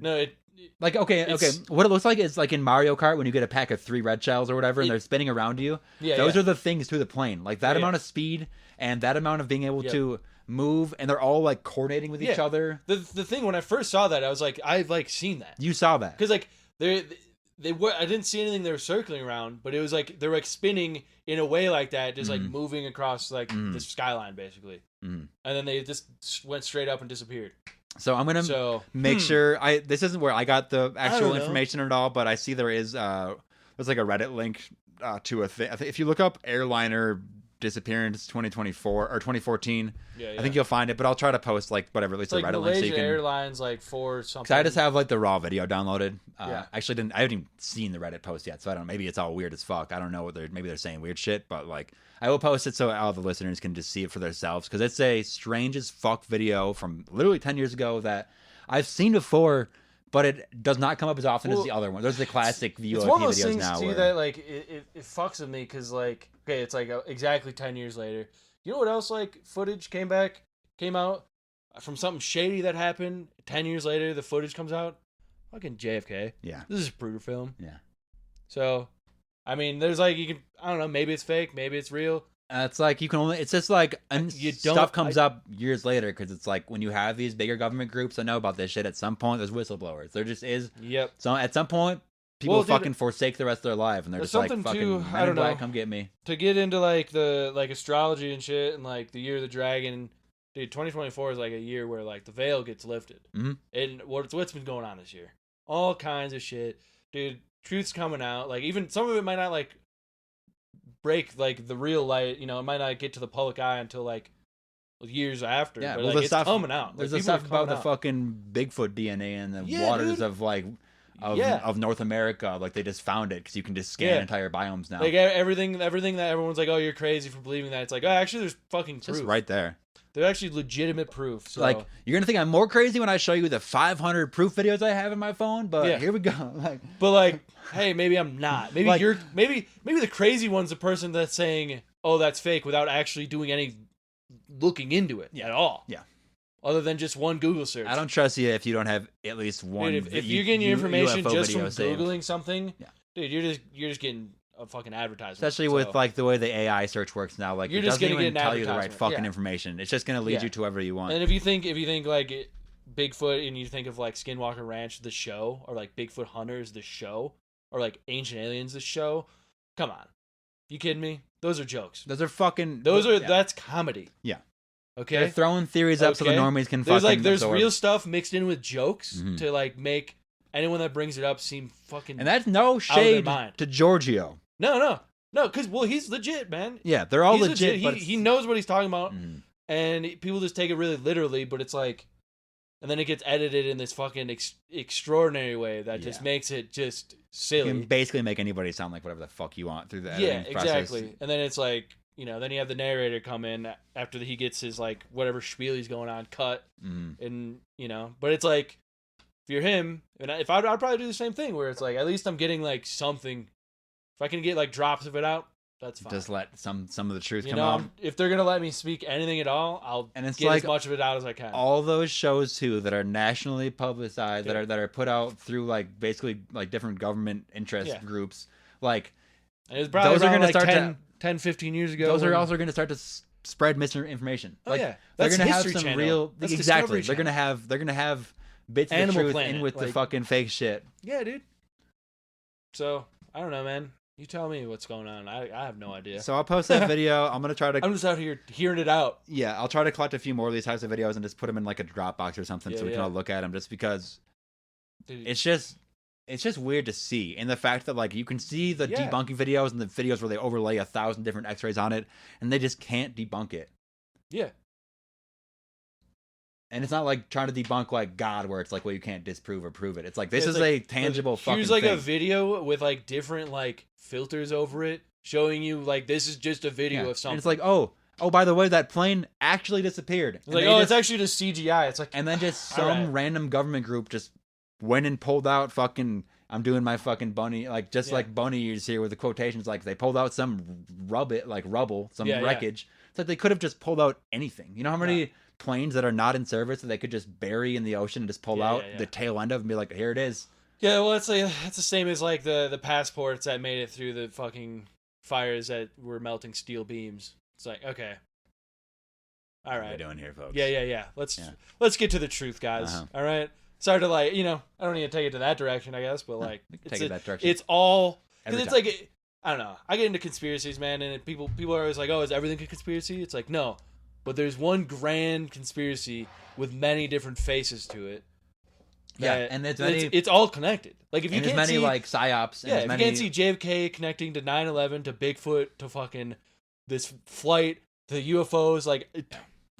what it looks like is like in Mario Kart when you get a pack of 3 red shells or whatever and they're spinning around you. Those are the things to the plane. Like that amount of speed and that amount of being able to move, and they're all like coordinating with each other. The thing when I first saw that, I was like, I've like seen that. You saw that because like they were. I didn't see anything they were circling around, but it was like they're like spinning in a way like that, just like moving across like the skyline basically, and then they just went straight up and disappeared. So I'm gonna make sure this isn't where I got the actual information at all, but I see there's like a Reddit link to a thing. If you look up airliner disappearance 2024 or 2014, I think you'll find it. But I'll try to post like whatever, at least like a Reddit Malaysian link so you can. Airlines like for something. Because I just have like the raw video downloaded. I haven't even seen the Reddit post yet, so I don't. Maybe it's all weird as fuck. I don't know what maybe they're saying weird shit, but like I will post it so all the listeners can just see it for themselves because it's a strange as fuck video from literally 10 years ago that I've seen before. But it does not come up as often as the other one. There's the classic UAP videos now. It's one of those things too that like it fucks with me because like it's like exactly 10 years later. You know what else like footage came out from something shady that happened 10 years later? The footage comes out. Fucking JFK. Yeah. This is a Pruder film. Yeah. So, I mean, there's like I don't know. Maybe it's fake. Maybe it's real. It's like you can only. It's just like stuff comes up years later because it's like when you have these bigger government groups that know about this shit. At some point, there's whistleblowers. There just is. Yep. So at some point, people fucking forsake the rest of their life, and they're just like, "Fucking I don't know. Come get me." To get into like the astrology and shit, and like the Year of the Dragon, dude, 2024 is like a year where like the veil gets lifted. Mhm. And what's been going on this year? All kinds of shit, dude. Truth's coming out. Like even some of it might not like break like the real light. You know, it might not get to the public eye until like years after. Yeah, but well, like, the it's stuff coming out. There's Like, the people are stuff about coming the out. fucking Bigfoot DNA in the Yeah, waters dude. of like of North America. Like they just found it because you can just scan Yeah. entire biomes now. Like everything that everyone's like, oh, you're crazy for believing that. It's like, oh, actually, there's fucking It's proof. just right there. There's actually legitimate proof. So Like you're gonna think I'm more crazy when I show you the 500 proof videos I have in my phone, but Yeah. here we go. Like, but like, hey, maybe I'm not. Maybe Like- you're. Maybe the crazy one's the person that's saying, oh, that's fake, without actually doing any looking into it at all. Yeah. Other than just one Google search. I don't trust you if you don't have at least one. Dude, if you're getting your information UFO just from video saved. Googling something, Yeah. dude, you're just getting a fucking advertisement. Especially So, with like the way the AI search works now, like You're it just doesn't gonna even get an tell you the right advertisement. fucking Yeah. information. It's just gonna lead Yeah. you to wherever you want. And if you think like Bigfoot and you think of like Skinwalker Ranch the show, or like Bigfoot Hunters the show, or like Ancient Aliens the show, come on, you kidding me? Those are jokes. Those are fucking. Yeah. Yeah. That's comedy. Yeah. Okay. They're throwing theories up so the Okay. normies can There's fucking there's absorb. real stuff mixed in with jokes Mhm. to like make anyone that brings it up seem fucking. And that's no their shade mind. to Giorgio. no, because he's legit, man. Yeah, they're all He's legit. But He knows what he's talking about, Mhm. and people just take it really literally. But it's like, and then it gets edited in this fucking extraordinary way that just Yeah. makes it just You silly. can basically make anybody sound like whatever the fuck you want through the Yeah, editing process. exactly. And then it's like, then you have the narrator come in after he gets his like whatever spiel he's going on cut, Mhm. and but it's like, if you're him, and if I'd probably do the same thing where it's like, at least I'm getting like something. If I can get like drops of it out, that's fine. Just let some of the truth You come know, out. if they're gonna let me speak anything at all, I'll And it's get like as much of it out as I can. All those shows too that are nationally publicized, Yeah. that are put out through like basically like different government interest Yeah. groups, like And it was probably those are around, gonna like start 10, 15 years ago. those are when- also going to start to spread misinformation. Oh, Like yeah. they're That's going to have History some Channel. real That's exactly. Discovery They're going to have bits of Animal the truth Planet, in with the like- fucking fake shit. Yeah, dude. So I don't know, man. You tell me what's going on. I have no idea. So I'll post that video. I'm going to try to I'm just out here hearing it out. yeah, I'll try to collect a few more of these types of videos and just put them in like a Dropbox or something Yeah, so we can yeah. all look at them. Just because Dude, it's just weird to see, and the fact that like you can see the Yeah. debunking videos and the videos where they overlay 1,000 different X-rays on it, and they just can't debunk it. yeah. And it's not like trying to debunk like God, where it's like, well, you can't disprove or prove it. It's like this It's is like, a tangible fucking Here's like thing. a video with like different like filters over it, showing you like this is just a video Yeah. of something. And it's like, oh, by the way, that plane actually disappeared. It's And like, they oh, just- it's actually just CGI. It's like, and then just All some right. random government group just went and pulled out fucking. I'm doing my fucking bunny, like just Yeah. like bunny ears here with the quotations. Like they pulled out some rubble, some Yeah, yeah. wreckage. It's like they could have just pulled out anything. You know how many Yeah. planes that are not in service that they could just bury in the ocean and just pull Yeah, out yeah, yeah. the tail end of and be like, here it is. yeah, well, it's like it's the same as like the passports that made it through the fucking fires that were melting steel beams. It's like, okay, all What are we right, doing here, folks? yeah. Yeah. Let's get to the truth, guys. Uh-huh. All right. Sorry to like, I don't need to take it to that direction, I guess, but like, we can take it that direction. It's all because Every it's time. like, I don't know. I get into conspiracies, man, and people are always like, oh, is everything a conspiracy? It's like, no, but there's one grand conspiracy with many different faces to it. Yeah, that- and it's all connected. Like if you and as can't many see, like psyops. And yeah, as if many, you can't see JFK connecting to 9/11 to Bigfoot to fucking this flight to UFOs, like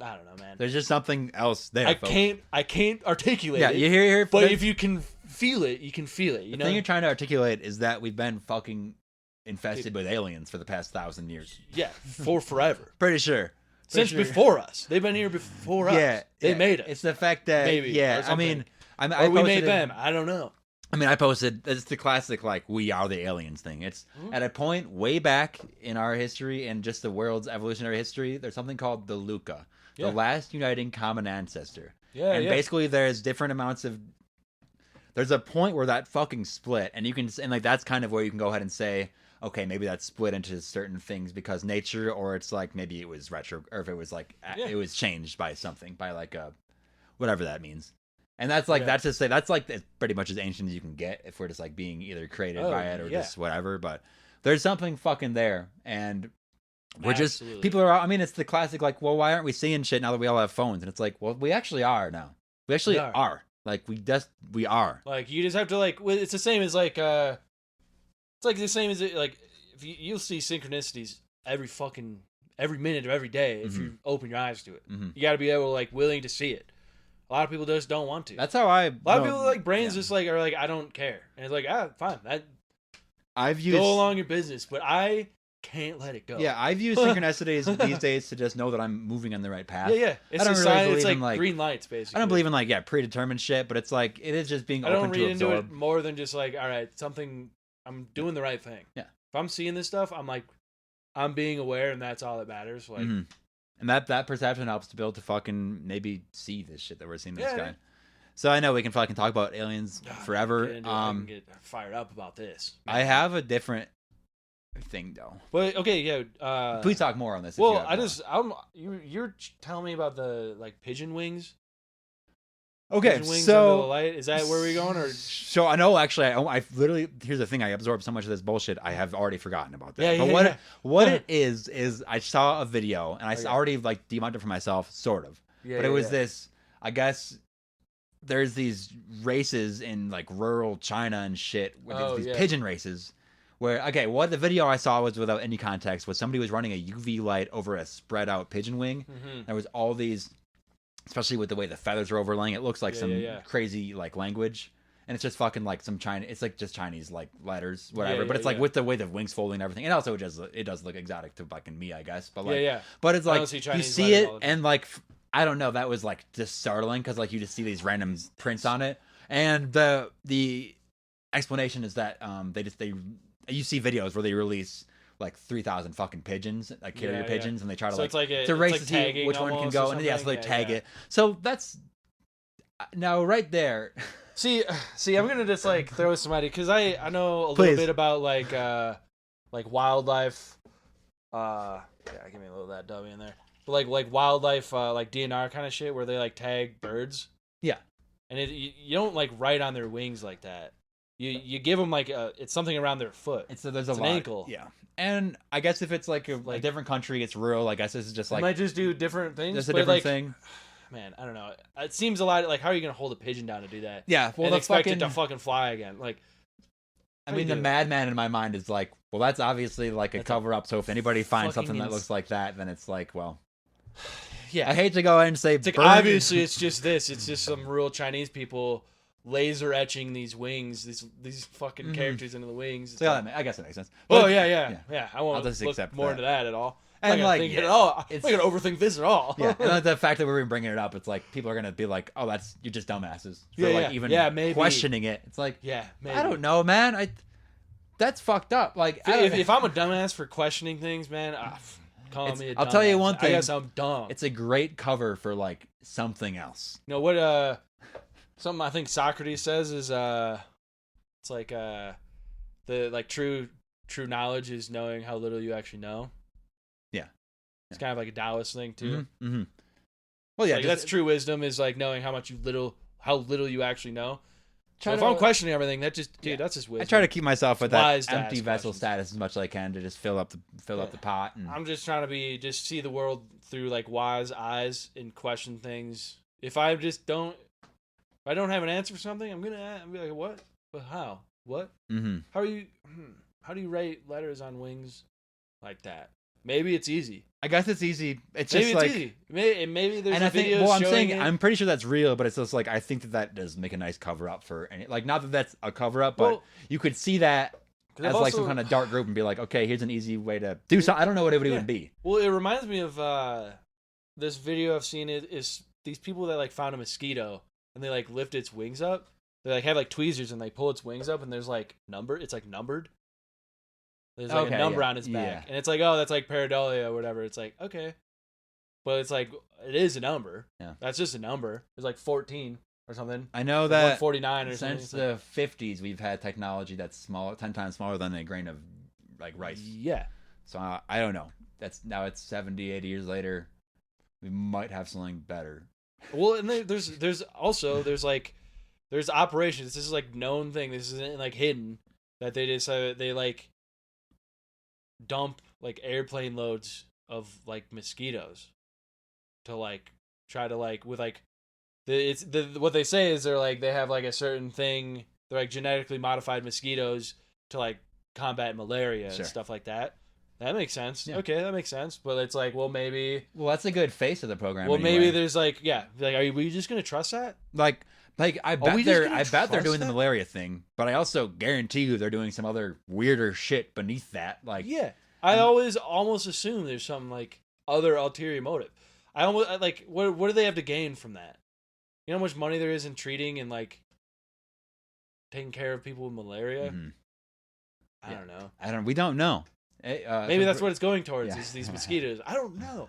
I don't know, man. there's just something else there. I folks. can't articulate Yeah, it. you hear. But if you can feel it, you can feel it. You the know? thing you're trying to articulate is that we've been fucking infested with aliens for the past 1,000 years. Yeah, for forever. Pretty sure. Since Pretty sure. before us. They've been here before us. Yeah, They yeah. made us. It's the fact that Maybe, yeah. or I mean, something. I or we posted made it- them. I don't know. I mean, I posted. It's the classic like we are the aliens thing. It's Mm-hmm. at a point way back in our history and just the world's evolutionary history. There's something called the Luca, Yeah. the last uniting common ancestor. Yeah, and yeah. basically there's different amounts of. There's a point where that fucking split, and you can and like that's kind of where you can go ahead and say, okay, maybe that's split into certain things because nature, or it's like maybe it was retro, or if it was like Yeah. it was changed by something, by like a whatever that means. And that's like Yeah. that's to say that's like as pretty much as ancient as you can get if we're just like being either created Oh, by it or yeah. just whatever. But there's something fucking there, and We're just people are. I mean, it's the classic like, well, why aren't we seeing shit now that we all have phones? And it's like, well, we actually are now. We actually are. Like we are. Like you just have to like. It's the same as like. It's like the same as like if you'll see synchronicities every minute of every day if you open your eyes to it. You got to be able to like willing to see it. A lot of people just don't want to. That's how I. A lot of people like brains just like are like I don't care, and it's like fine. I've used go along your business, but I can't let it go. Yeah, I've used synchronicities these days to just know that I'm moving on the right path. Yeah. It's I don't a really sign. believe It's in, like green lights, basically. I don't believe in like predetermined shit, but it's like it is just being open to absorb. I don't read into it more than just like, all right, I'm doing the right thing. Yeah. If I'm seeing this stuff, I'm like, I'm being aware, and that's all that matters. Like, and that perception helps to build to fucking maybe see this shit that we're seeing in the sky. Yeah. So I know we can fucking talk about aliens forever. I can get fired up about this. I have a different thing though. But okay, yeah. Please talk more on this. Well, you're telling me about the like pigeon wings. Okay, pigeon wings so under the light. Is that where we're going? Or so I know actually, I literally here's the thing. I absorbed so much of this bullshit. I have already forgotten about that. But what it is I saw a video and I already like debunked it for myself, sort of. Yeah, but it was this. I guess there's these races in like rural China and shit. Where these pigeon races. Where what the video I saw was without any context was somebody was running a UV light over a spread out pigeon wing. There was all these, especially with the way the feathers are overlaying, it looks like some crazy like language, and it's just fucking like some China. It's like just Chinese like letters, whatever. But it's like with the way the wings folding and everything, and also it does look exotic to fucking me, I guess. But like, but it's like you see it and like I don't know, that was like just startling because like you just see these random prints on it, and the explanation is that you see videos where they release like 3,000 fucking pigeons, like carrier pigeons, and they try to to race to see which one can go, and so they tag it. So that's now right there. See, I'm gonna just like throw somebody because I know a little bit about like wildlife. Give me a little of that W in there. But like wildlife, like DNR kind of shit, where they like tag birds. Yeah, and you don't like write on their wings like that. You give them like it's something around their foot. There's an ankle. Yeah, and I guess if it's like a different country, it's rural. I guess this is just like they might just do different things. Just a different thing. Man, I don't know. It seems a lot like how are you gonna hold a pigeon down to do that? Yeah, well, and expect it to fucking fly again. Like, I mean, the madman in my mind is like, well, that's obviously like a cover up. So if anybody finds something that looks like that, then it's like, well. Yeah, I hate to go ahead and say. It's like, obviously, it's just this. It's just some rural Chinese people laser etching these wings, these fucking characters into the wings. So yeah, I guess that makes sense. Oh yeah. I won't look more into that at all. And I'm not gonna overthink this at all. Yeah, and the fact that we're even bringing it up, it's like people are gonna be like, "Oh, you're just dumbasses." For maybe questioning it. It's like, maybe. I don't know, man. That's fucked up. Like, if I'm a dumbass for questioning things, man, call me a dumbass. I'll tell you one thing. I guess I'm dumb. It's a great cover for like something else. You know what? Something I think Socrates says is it's like the like true knowledge is knowing how little you actually know. Yeah, it's kind of like a Taoist thing too. Well, yeah, like that's true wisdom is like knowing how little you actually know. So if I'm questioning everything, that's just wisdom. I try to keep myself with that empty vessel status as much as I can to just fill up the pot. And I'm just trying to see the world through like wise eyes and question things. If I don't have an answer for something, I'm gonna be like, what? But how? What? How do you write letters on wings like that? Maybe it's easy. I guess it's easy. It's just like easy. Maybe there's videos I'm pretty sure that's real, but it's just like I think that does make a nice cover up for any. Like not that that's a cover up, but you could see that as like some kind of dark group and be like, okay, here's an easy way to do something. I don't know what it would be. Well, it reminds me of this video I've seen. It is these people that like found a mosquito and they like lift its wings up. They like have like tweezers and they pull its wings up and there's like it's like numbered. There's like a number on its back. And it's like, oh, that's like pareidolia or whatever. It's like, okay. But it's like, it is a number. Yeah. That's just a number. It's like 14 or something. I know that 149 or something. Since the 50s, we've had technology that's 10 times smaller than a grain of like rice. Yeah. So I don't know. Now it's 70, 80 years later. We might have something better. Well, and there's operations. This is like known thing. This isn't like hidden that they just they like dump like airplane loads of like mosquitoes to like try to like with like what they say is they have like a certain thing, they're like genetically modified mosquitoes to like combat malaria and stuff like that. That makes sense. Yeah. Okay, that makes sense. But it's like, well, maybe. Well, that's a good face of the program. Well, anyway. maybe there's like, yeah, like, are we just gonna trust that? Like I bet they're doing the malaria thing, but I also guarantee you they're doing some other weirder shit beneath that. Like, yeah, I always almost assume there's some like other ulterior motive. I almost like, what do they have to gain from that? You know how much money there is in treating and like taking care of people with malaria? Mm-hmm. I don't know. We don't know. Maybe that's what it's going towards, is these mosquitoes. I don't know.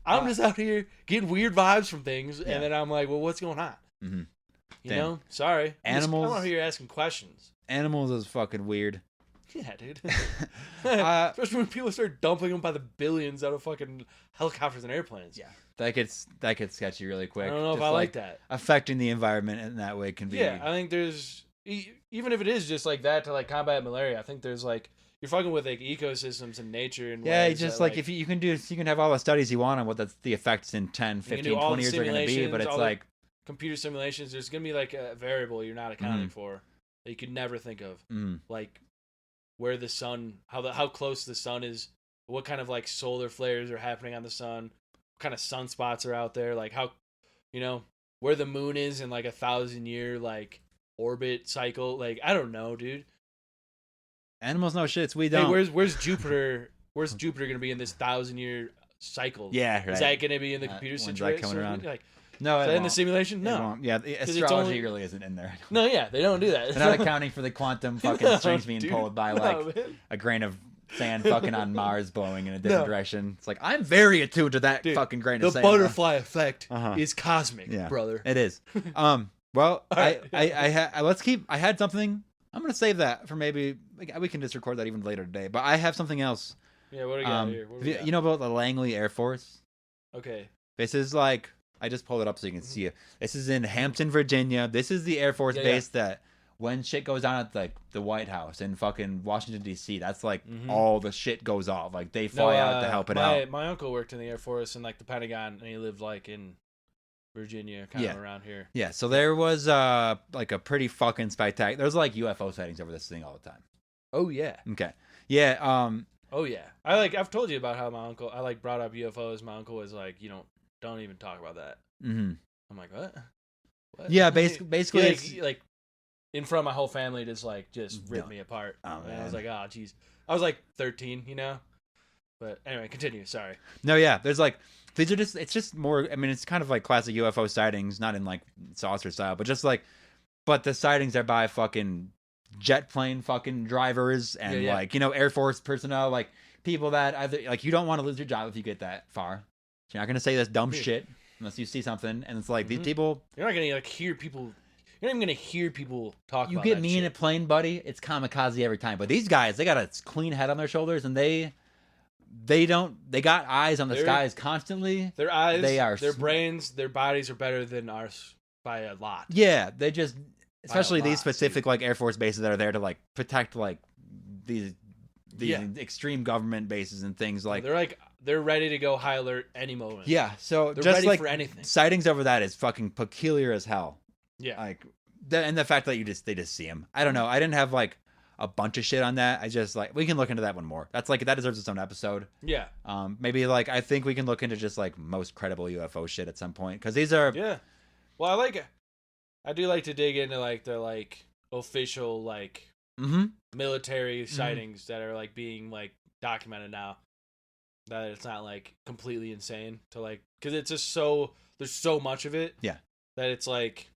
I'm just out here getting weird vibes from things, and then I'm like, well, what's going on? Mm-hmm. You know? Sorry. Animals. I'm out here asking questions. Animals is fucking weird. Yeah, dude. Especially when people start dumping them by the billions out of fucking helicopters and airplanes. Yeah. That gets sketchy really quick. I don't know if I like that. Affecting the environment in that way can be... Yeah, I think there's... Even if it is just like that to like combat malaria, I think there's like... You're fucking with like ecosystems and nature and yeah, just like if you can have all the studies you want on what the effects in 10, 15, 20 years are going to be, but it's like computer simulations, there's going to be like a variable you're not accounting for that you could never think of. Like where the sun, how close the sun is, what kind of like solar flares are happening on the sun, what kind of sunspots are out there, like how, you know, where the moon is in like 1,000-year like orbit cycle. Like, I don't know, dude. Animals know shits. We don't. Hey, where's Jupiter? Where's Jupiter going to be in this 1,000-year cycle? Yeah, right. Is that going to be in the computer situation? Coming around? Like, no, is that in the simulation? No. Yeah, astrology really isn't in there. No, yeah, they don't do that. They're not accounting for the quantum fucking strings being pulled by like a grain of sand fucking on Mars blowing in a different direction. It's like, I'm very attuned to that fucking grain of sand. The butterfly effect is cosmic, brother. It is. Well, I had something. I'm gonna save that for maybe we can just record that even later today. But I have something else. Yeah, what do we got here? You know about the Langley Air Force? Okay. This is like, I just pulled it up so you can see it. This is in Hampton, Virginia. This is the Air Force base that when shit goes down at like the White House in fucking Washington D.C., that's like all the shit goes off. Like they fly out to help it out. My uncle worked in the Air Force and like the Pentagon, and he lived like in Virginia, kind of around here. Yeah, so there was like a pretty fucking spectacular. There's like UFO sightings over this thing all the time. Oh yeah. Okay. Yeah. Oh yeah. I've told you about how my uncle. I like brought up UFOs. My uncle was like, don't even talk about that. Mm-hmm. I'm like, what? Yeah, basically, like in front of my whole family, just ripped me apart. Oh man. And I was like, oh jeez. I was like 13, But anyway, continue. Sorry. No, yeah. There's like. These are it's just more, I mean, it's kind of like classic UFO sightings, not in like saucer style, but just like, but the sightings are by fucking jet plane fucking drivers and like, Air Force personnel, like people that either, like, you don't want to lose your job if you get that far. You're not going to say this dumb shit unless you see something. And it's like, these people. You're not going to like hear people. You're not even going to hear people talk about that. You get me in a plane, buddy, it's kamikaze every time. But these guys, they got a clean head on their shoulders and they got eyes on the skies constantly. Their eyes, their brains, their bodies are better than ours by a lot. Yeah, they just, especially these specific like Air Force bases that are there to like protect like these extreme government bases and things like. They're ready to go high alert any moment. Yeah, so they're just ready like for anything. Sightings over that is fucking peculiar as hell. Yeah, like and the fact that they just see them. I don't know. I didn't have like a bunch of shit on that. I just like, we can look into that one more. That's like, that deserves its own episode. Yeah. Maybe like, I think we can look into just like most credible UFO shit at some point. Cause these are. Yeah. Well, I do like to dig into like the like official like military sightings that are like being like documented now. That it's not like completely insane to like, cause it's just there's so much of it. Yeah. That it's like,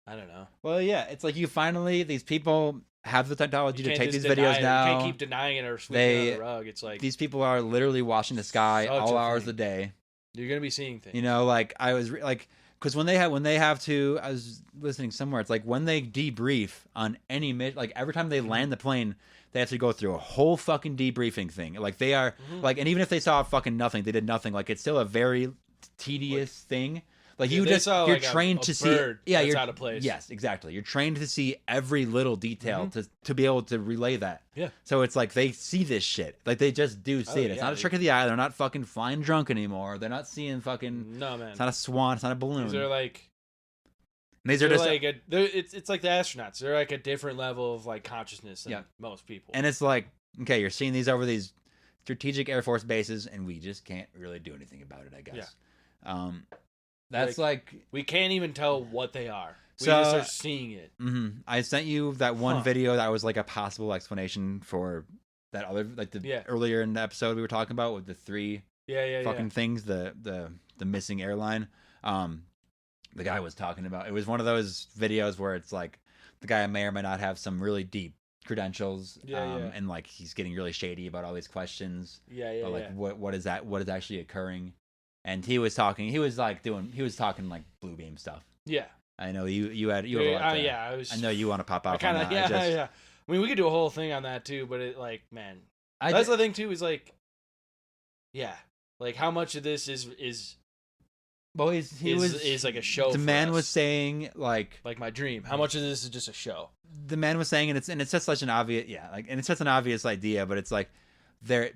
I don't know. Well, yeah. It's like these people have the technology to take these videos now. You can't keep denying it or sweeping it under the rug. It's like these people are literally watching the sky all hours of the day. You're gonna be seeing things. Like I was because when they have to, I was listening somewhere. It's like when they debrief on any mission, like every time they land the plane, they have to go through a whole fucking debriefing thing. Like they are like, and even if they saw fucking nothing, they did nothing. Like it's still a very tedious thing. Like Yeah, they saw, you're like, trained a to see. bird Yeah, that's you're out of place. Yes, exactly. You're trained to see every little detail to be able to relay that. Yeah. So it's like they see this shit. Like they just do see it. It's yeah, not a trick of the eye. They're not fucking flying drunk anymore. They're not seeing fucking. No, man. It's not a swan. It's not a balloon. These are like These are just it's like the astronauts. They're like a different level of like consciousness than most people. and it's like, okay, you're seeing these over these strategic Air Force bases, and we just can't really do anything about it, I guess. Yeah. That's like we can't even tell what they are. We So- just are seeing it. I sent you that one video that was like a possible explanation for that other, like earlier in the episode we were talking about with the three fucking things, the missing airline. The guy was talking about, it was one of those videos where it's like the guy may or may not have some really deep credentials, and like he's getting really shady about all these questions. About, like what is actually occurring. And he was talking like blue beam stuff. Yeah. I know you have a lot I know you want to pop out on that. Yeah. I mean, we could do a whole thing on that too, but it like, man, that's the thing too, is like, yeah, like how much of this is well, he was like a show. The for man us. was saying like my dream. How much of this is just a show? The man was saying, and it's just such an obvious, and it's just an obvious idea, but it's like the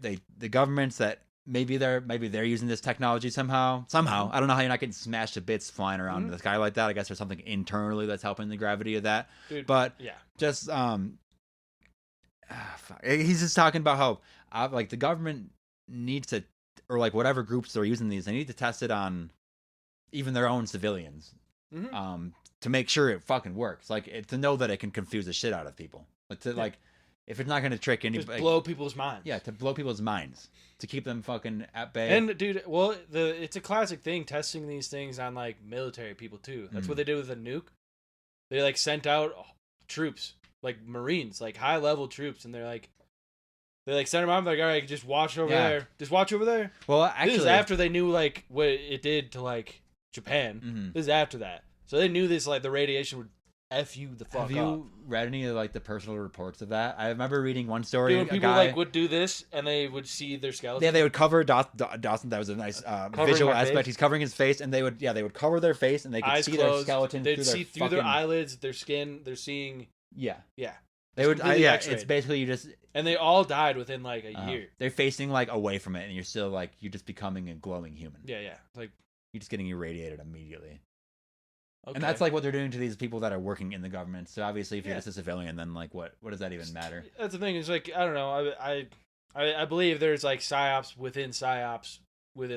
governments that maybe they're using this technology somehow. I don't know how you're not getting smashed to bits flying around in the sky like that. I guess there's something internally that's helping the gravity of that. Dude, but just he's just talking about how like the government needs to, or like whatever groups are using these, they need to test it on even their own civilians, to make sure it fucking works. Like to know that it can confuse the shit out of people. Like if it's not going to trick anybody, just blow people's minds. Yeah, to blow people's minds, to keep them fucking at bay. And dude, well, it's a classic thing testing these things on like military people too. That's what they did with the nuke. They like sent out troops, like Marines, like high level troops, and they sent them out. Like, all right, just watch over there. Just watch over there. Well, actually, this is after they knew like what it did to like Japan. This is after that, so they knew this, like the radiation would F you the fuck up. Have you read any of like the personal reports of that? I remember reading one story. Dude, people like would do this and they would see their skeleton. Yeah, they would cover Dawson. That was a nice visual aspect. Face. He's covering his face, and they would cover their face, and they could Eyes see closed. their skeleton. They'd see through their eyelids, their skin. They're seeing. Yeah. They would. X-rayed. It's basically you just. And they all died within like a year. They're facing like away from it, and you're still like you're just becoming a glowing human. Yeah. Like you're just getting irradiated immediately. Okay. And that's like what they're doing to these people that are working in the government. So obviously, if you're just a civilian, then like what does that even matter? That's the thing. It's like I don't know. I believe there's like psyops within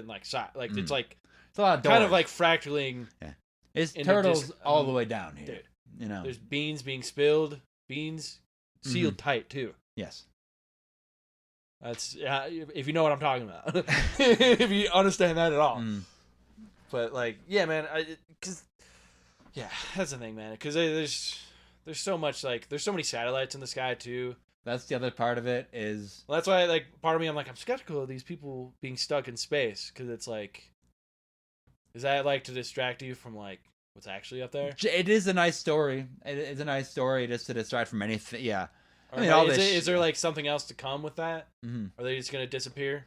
like it's like it's a lot of kind of like fractaling. Yeah, it's turtles all the way down here. Dude, you know, there's beans being spilled. Beans sealed tight too. Yes. That's if you know what I'm talking about. If you understand that at all. But like, yeah, man, that's the thing, man. Because there's so much there's so many satellites in the sky too. That's the other part of it is. Well, that's why like part of me I'm skeptical of these people being stuck in space because it's like, is that like to distract you from like what's actually up there? It is a nice story. It's a nice story just to distract from anything. Yeah. I mean, is there like something else to come with that? Mm-hmm. Are they just gonna disappear?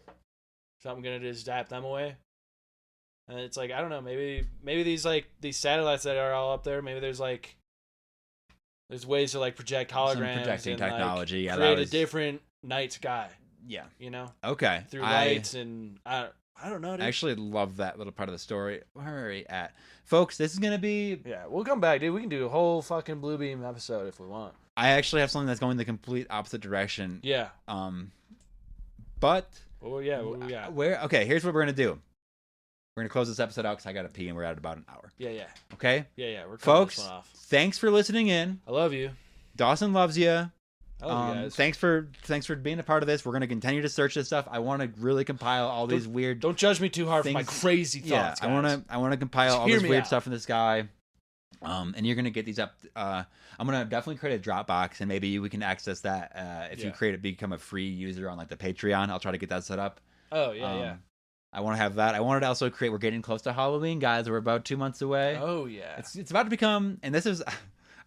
Something gonna just zap them away? And it's like I don't know. Maybe these satellites that are all up there. Maybe there's ways to like project holograms, some projecting and, technology. Like, create a different night sky. Yeah, you know. Okay. Through lights and I don't know. Dude. I actually love that little part of the story. Where are we at, folks? This is gonna be. Yeah, we'll come back, dude. We can do a whole fucking Blue Beam episode if we want. I actually have something that's going the complete opposite direction. Yeah. But. Oh yeah. What we got? Okay, here's what we're gonna do. We're gonna close this episode out because I gotta pee and we're at about an hour. Yeah. Okay. Yeah. We're folks. This one off. Thanks for listening in. I love you. Dawson loves you. I love you guys. Thanks for being a part of this. We're gonna continue to search this stuff. I want to really compile all these weird. Don't judge me too hard for my crazy thoughts. Yeah, I want to compile all this weird stuff in this guy. And you're gonna get these up. I'm gonna definitely create a Dropbox, and maybe we can access that if you become a free user on like the Patreon. I'll try to get that set up. Oh yeah. I want to have that. I wanted to also create. We're getting close to Halloween, guys. We're about 2 months away. Oh yeah. It's about to become, and this is.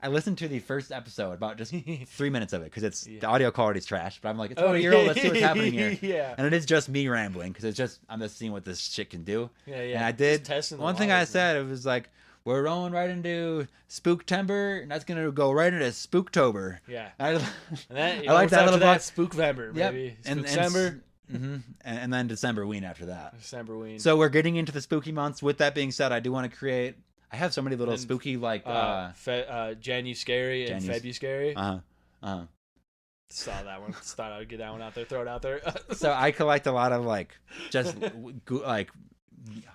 I listened to the first episode, about just 3 minutes of it, because Yeah. the audio quality's trash. But I'm like, it's about a year old. Let's see what's happening here. Yeah. And it is just me rambling, because I'm just seeing what this shit can do. Yeah, yeah. And I did. Just testing the One thing I waters, said, it was like, we're rolling right into Spooktember, and that's gonna go right into Spooktober. Yeah. I, And that, I like that little that box. Spookvember, Yep. baby. And Spooksember. and then Decemberween after that. Decemberween. So we're getting into the spooky months. With that being said, I do want to create. I have so many little And, spooky like. Jan You Scary and Jan You- Feb You Scary. uh Saw that one. Just thought I would get that one out there. Throw it out there. So I collect a lot of like just like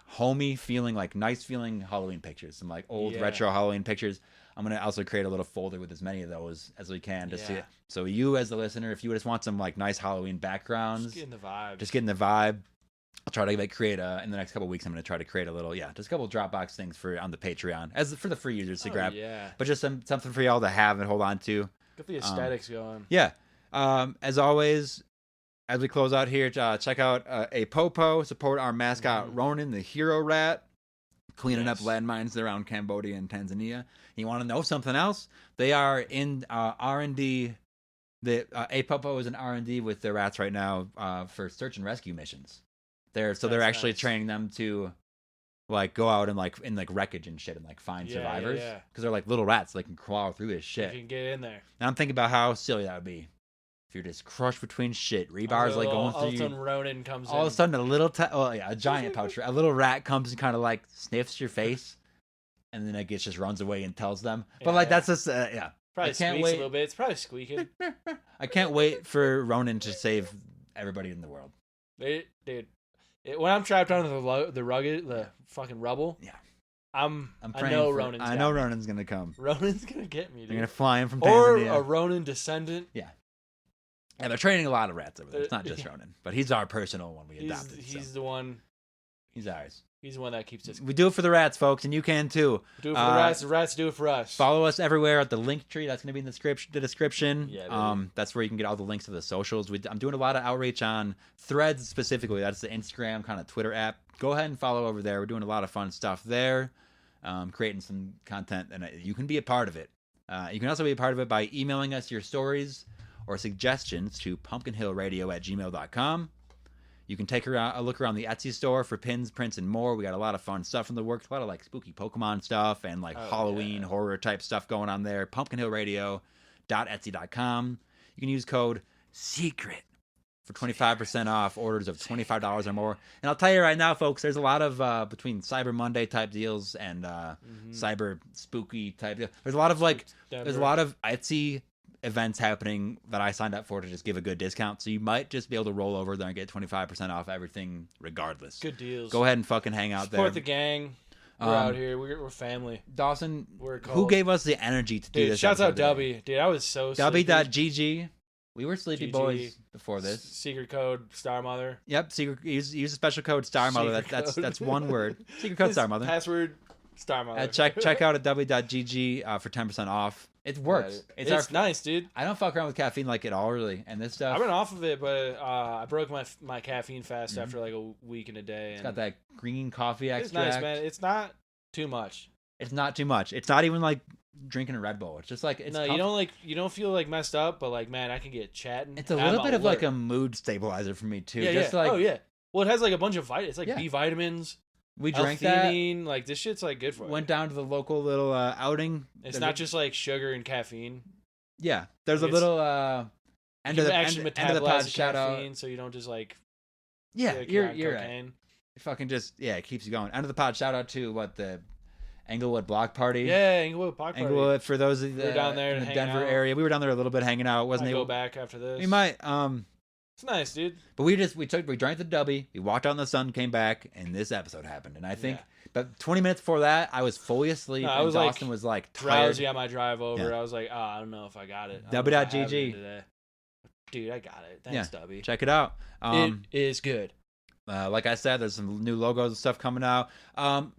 homey feeling, like nice feeling Halloween pictures, some like old Yeah. retro Halloween pictures. I'm gonna also create a little folder with as many of those as we can to see Yeah. it. So you as the listener, if you just want some like nice Halloween backgrounds, Just getting the vibe. just getting the vibe. I'll try to create in the next couple of weeks. I'm gonna try to create a little, just a couple of Dropbox things for on the Patreon as for the free users to grab. Yeah. But just something for y'all to have and hold on to. Get the aesthetics going. Yeah. As always, as we close out here, check out APOPO. Support our mascot, Ronin the Hero Rat, cleaning up Yes. landmines around Cambodia and Tanzania. You want to know something else? They are in R&D. The APOPO is in R&D with their rats right now for search and rescue missions. They're actually nice. training them to like go out and like in like wreckage and shit and like find Yeah, survivors yeah. because they're like little rats. So they can crawl through this shit. You can get in there. And I'm thinking about how silly that would be if you're just crushed between shit. Rebars like going All of a through sudden you. Ronin comes All of in. a sudden, a giant pouch, a little rat comes and kind of like sniffs your face, and then it just runs away and tells them. But like Yeah. that's just I Probably can't squeaks wait. a little bit. It's probably squeaking. I can't wait for Ronin to save everybody in the world. Dude, when I'm trapped under the fucking rubble, Yeah. I praying know for- Ronin's I got know me. Ronan's gonna come. Ronan's gonna get me, They're dude. gonna fly in from Or Tanzania. a Ronin descendant. Yeah, they're training a lot of rats over there. It's not just Yeah. Ronin, but he's our personal one we adopted. He's so the one. he's ours. He's the one that keeps us. We do it for the rats, folks, and you can too. Do it for the rats. The rats do it for us. Follow us everywhere at the link tree. That's going to be in the description. Yeah, baby. That's where you can get all the links to the socials. I'm doing a lot of outreach on Threads specifically. That's the Instagram kind of Twitter app. Go ahead and follow over there. We're doing a lot of fun stuff there, creating some content, and you can be a part of it. You can also be a part of it by emailing us your stories or suggestions to pumpkinhillradio@gmail.com. You can take a look around the Etsy store for pins, prints, and more. We got a lot of fun stuff in the works. A lot of like spooky Pokemon stuff and like Halloween horror type stuff going on there. Pumpkinhillradio.etsy.com. You can use code SECRET for 25% off orders of $25 or more. And I'll tell you right now, folks, there's a lot of between Cyber Monday type deals and cyber spooky type deals. There's a lot of like, there's a lot of Etsy events happening that I signed up for to just give a good discount. So you might just be able to roll over there and get 25% off everything regardless. Good deals. Go ahead and fucking hang out there. Support the gang. We're out here. We're family. Dawson, We're who called- gave us the energy to do Dude, this? shouts out episode today? Dubby. Dude, I was so sleepy. W.GG. We were sleepy GG. boys before this. Secret code Star Mother. Yep. Secret. Use a special code Star Mother. Secret code. That's one word. Secret code Star Mother. Password Star Mother. Check out at w.gg for 10% off. It works. It's nice, dude. I don't fuck around with caffeine like at all, really. And this stuff. I've been off of it, but I broke my caffeine fast after like a week and a day. It's And got that green coffee it's extract. nice, man. It's not too much. It's not too much. It's not even like drinking a Red Bull. It's just like it's. No, you don't feel like messed up, but like, man, I can get chatting. It's a and little I'm bit of like alert. a mood stabilizer for me too. Yeah, Just yeah. like Oh yeah. Well, it has like a bunch of vitamins. It's like Yeah. B vitamins. we drank that. L-theanine. Like this shit's like good for you. Went down to the local little outing. It's not just like sugar and caffeine. Yeah, there's a It's- little end You of the actually end of the pod metabolize the shout out. caffeine, so you don't just like Yeah, feel like you're on right. cocaine. It fucking just it keeps you going. End of the pod shout out to the Englewood Block Party. Yeah, Inglewood Park Party. Englewood for those of you were down there in the hanging Denver out. area. We were down there a little bit hanging out. Wasn't Might able. go back after this. We might It's nice, dude. but we drank the dubby. We walked out in the sun, came back, and this episode happened. And I think but 20 minutes before that, I was fully asleep. No, I and was, like, Dawson was like tired. Drowsy on my drive over. Yeah. I was like, I don't know if I got it. I don't know if I have W.GG. it today. Dude, I got it. Thanks, Dubby. Check it out. It is good. Like I said, there's some new logos and stuff coming out.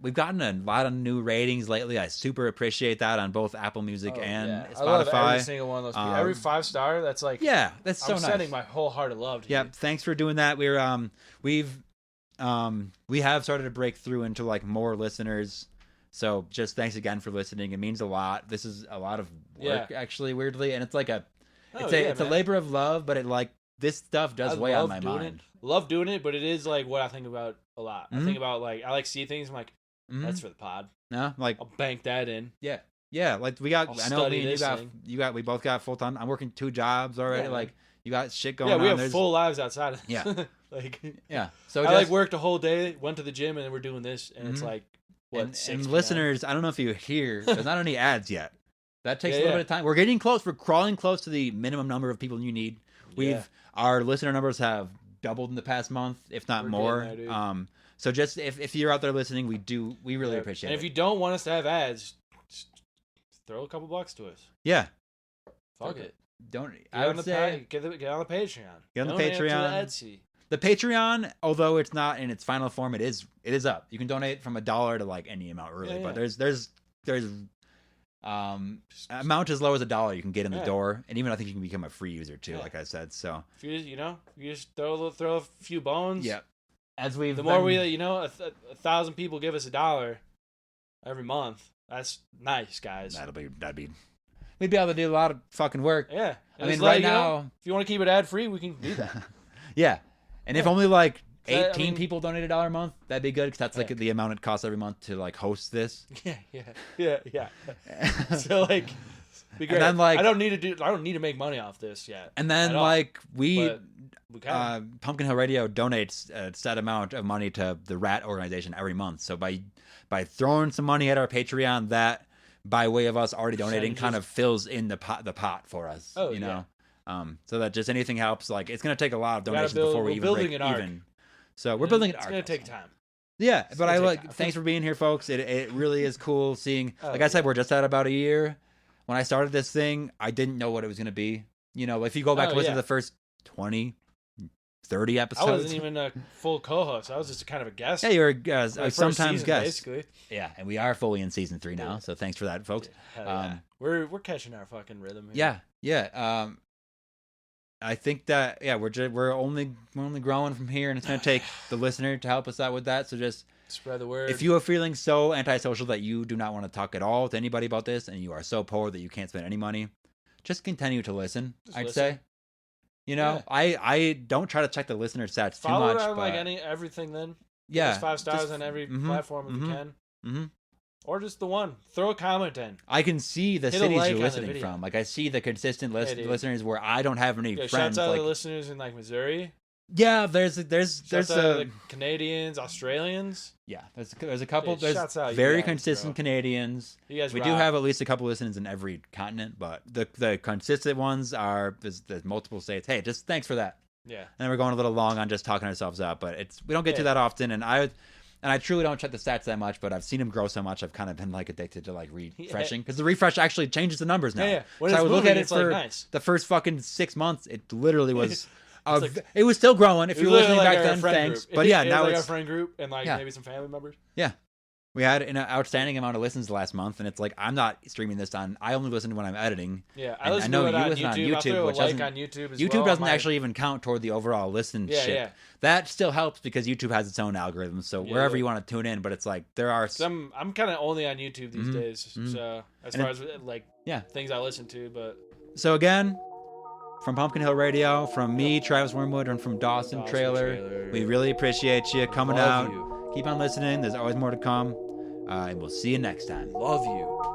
We've gotten a lot of new ratings lately. I super appreciate that on both Apple Music and I love Spotify. every single one of those people. Every 5-star, that's like, Yeah, that's so I'm nice. sending my wholehearted love to Yeah, you. thanks for doing that. We have started to break through into like more listeners So just thanks again for listening. It means a lot. This is a lot of work, actually, weirdly, and it's like it's a labor of love, but it like this stuff does weigh on my mind. Love doing it, but it is like what I think about a lot. I think about like I like see things. I'm like, that's for the pod. No, like I'll bank that in. Yeah. Like we got. I know me and you got. We both got full time. I'm working 2 jobs already. Yeah, like you got shit going on. Yeah, we have full lives outside of this. Yeah. Like So I like worked a whole day, went to the gym, and then we're doing this, and it's like what? And listeners, I don't know if you hear. There's not any ads yet. That takes a little bit of time. We're getting close. We're crawling close to the minimum number of people you need. Our listener numbers have doubled in the past month, if not more. There, so just if you're out there listening, we really appreciate it. And if you don't want us to have ads, just throw a couple bucks to us. Yeah. Fuck it. Don't get on the Patreon. Get on the Patreon. Get on the Patreon. Etsy. The Patreon, although it's not in its final form, it is up. You can donate from $1 to like any amount, really. But there's amount as low as $1 you can get in the door, and even I think you can become a free user too, like I said. So if you just throw a few bones. Yeah. The more we 1,000 people give us $1 every month, that's nice, guys. We'd be able to do a lot of fucking work. Yeah. I mean, right now, if you want to keep it ad free, we can do that. Yeah. And if only like 18 people donate $1 a month, that'd be good, because that's like the amount it costs every month to like host this. Yeah. So like, be great. And then I don't need to make money off this yet. And then Pumpkinhillradio donates a set amount of money to the Rat organization every month. So by throwing some money at our Patreon, that by way of us already donating kind of fills in the pot for us. You know. So that just anything helps. Like it's gonna take a lot of donations before we even break even. So we're building an arc. It's gonna take time. Yeah, but thanks for being here, folks. It really is cool seeing. Like I said, we're just at about a year. When I started this thing, I didn't know what it was gonna be. You know, if you go back to listen to the first 20, 30 episodes, I wasn't even a full co-host. I was just kind of a guest. Yeah, you're a sometimes guest, basically. Yeah, and we are fully in season 3 now. So thanks for that, folks. We're catching our fucking rhythm here. Yeah. I think that we're only growing from here, and it's going to take the listener to help us out with that. So just spread the word. If you are feeling so antisocial that you do not want to talk at all to anybody about this, and you are so poor that you can't spend any money, just continue to listen. I'd say. You know, I don't try to check the listener stats too much. Follow like everything then. Yeah, 5 stars on every platform if you can. Mm-hmm. Or just the one. Throw a comment in. I can see the cities you're listening from. Like I see the consistent listeners where I don't have any friends. Shouts out to the listeners in like Missouri. Yeah, there's the Canadians, Australians. Yeah, there's a couple. There's very consistent Canadians. You guys we do have at least a couple listeners in every continent, but the consistent ones are there's multiple states. Hey, just thanks for that. Yeah. And then we're going a little long on just talking ourselves out, but we don't get to that often, and I truly don't check the stats that much, but I've seen them grow so much. I've kind of been like addicted to like refreshing, because the refresh actually changes the numbers now. Yeah. When so I would look at it for nice. The first fucking 6 months. It literally was. It was still growing. If you're listening back then, thanks. Group. But yeah, now it's like our friend group and like maybe some family members. Yeah, we had an outstanding amount of listens last month, and it's like I'm not streaming this on. I only listen when I'm editing. Yeah, I listen to it on YouTube. Which doesn't, on YouTube as YouTube doesn't actually even count toward the overall listenership. Yeah. That still helps because YouTube has its own algorithm. So wherever you want to tune in, but it's like there are. I'm kind of only on YouTube these days. So as far as like things I listen to, but so again. From Pumpkinhillradio, from me, Travis Wormwood, and from Dawson Trailer. We really appreciate you coming out. Keep on listening. There's always more to come. And we'll see you next time. Love you.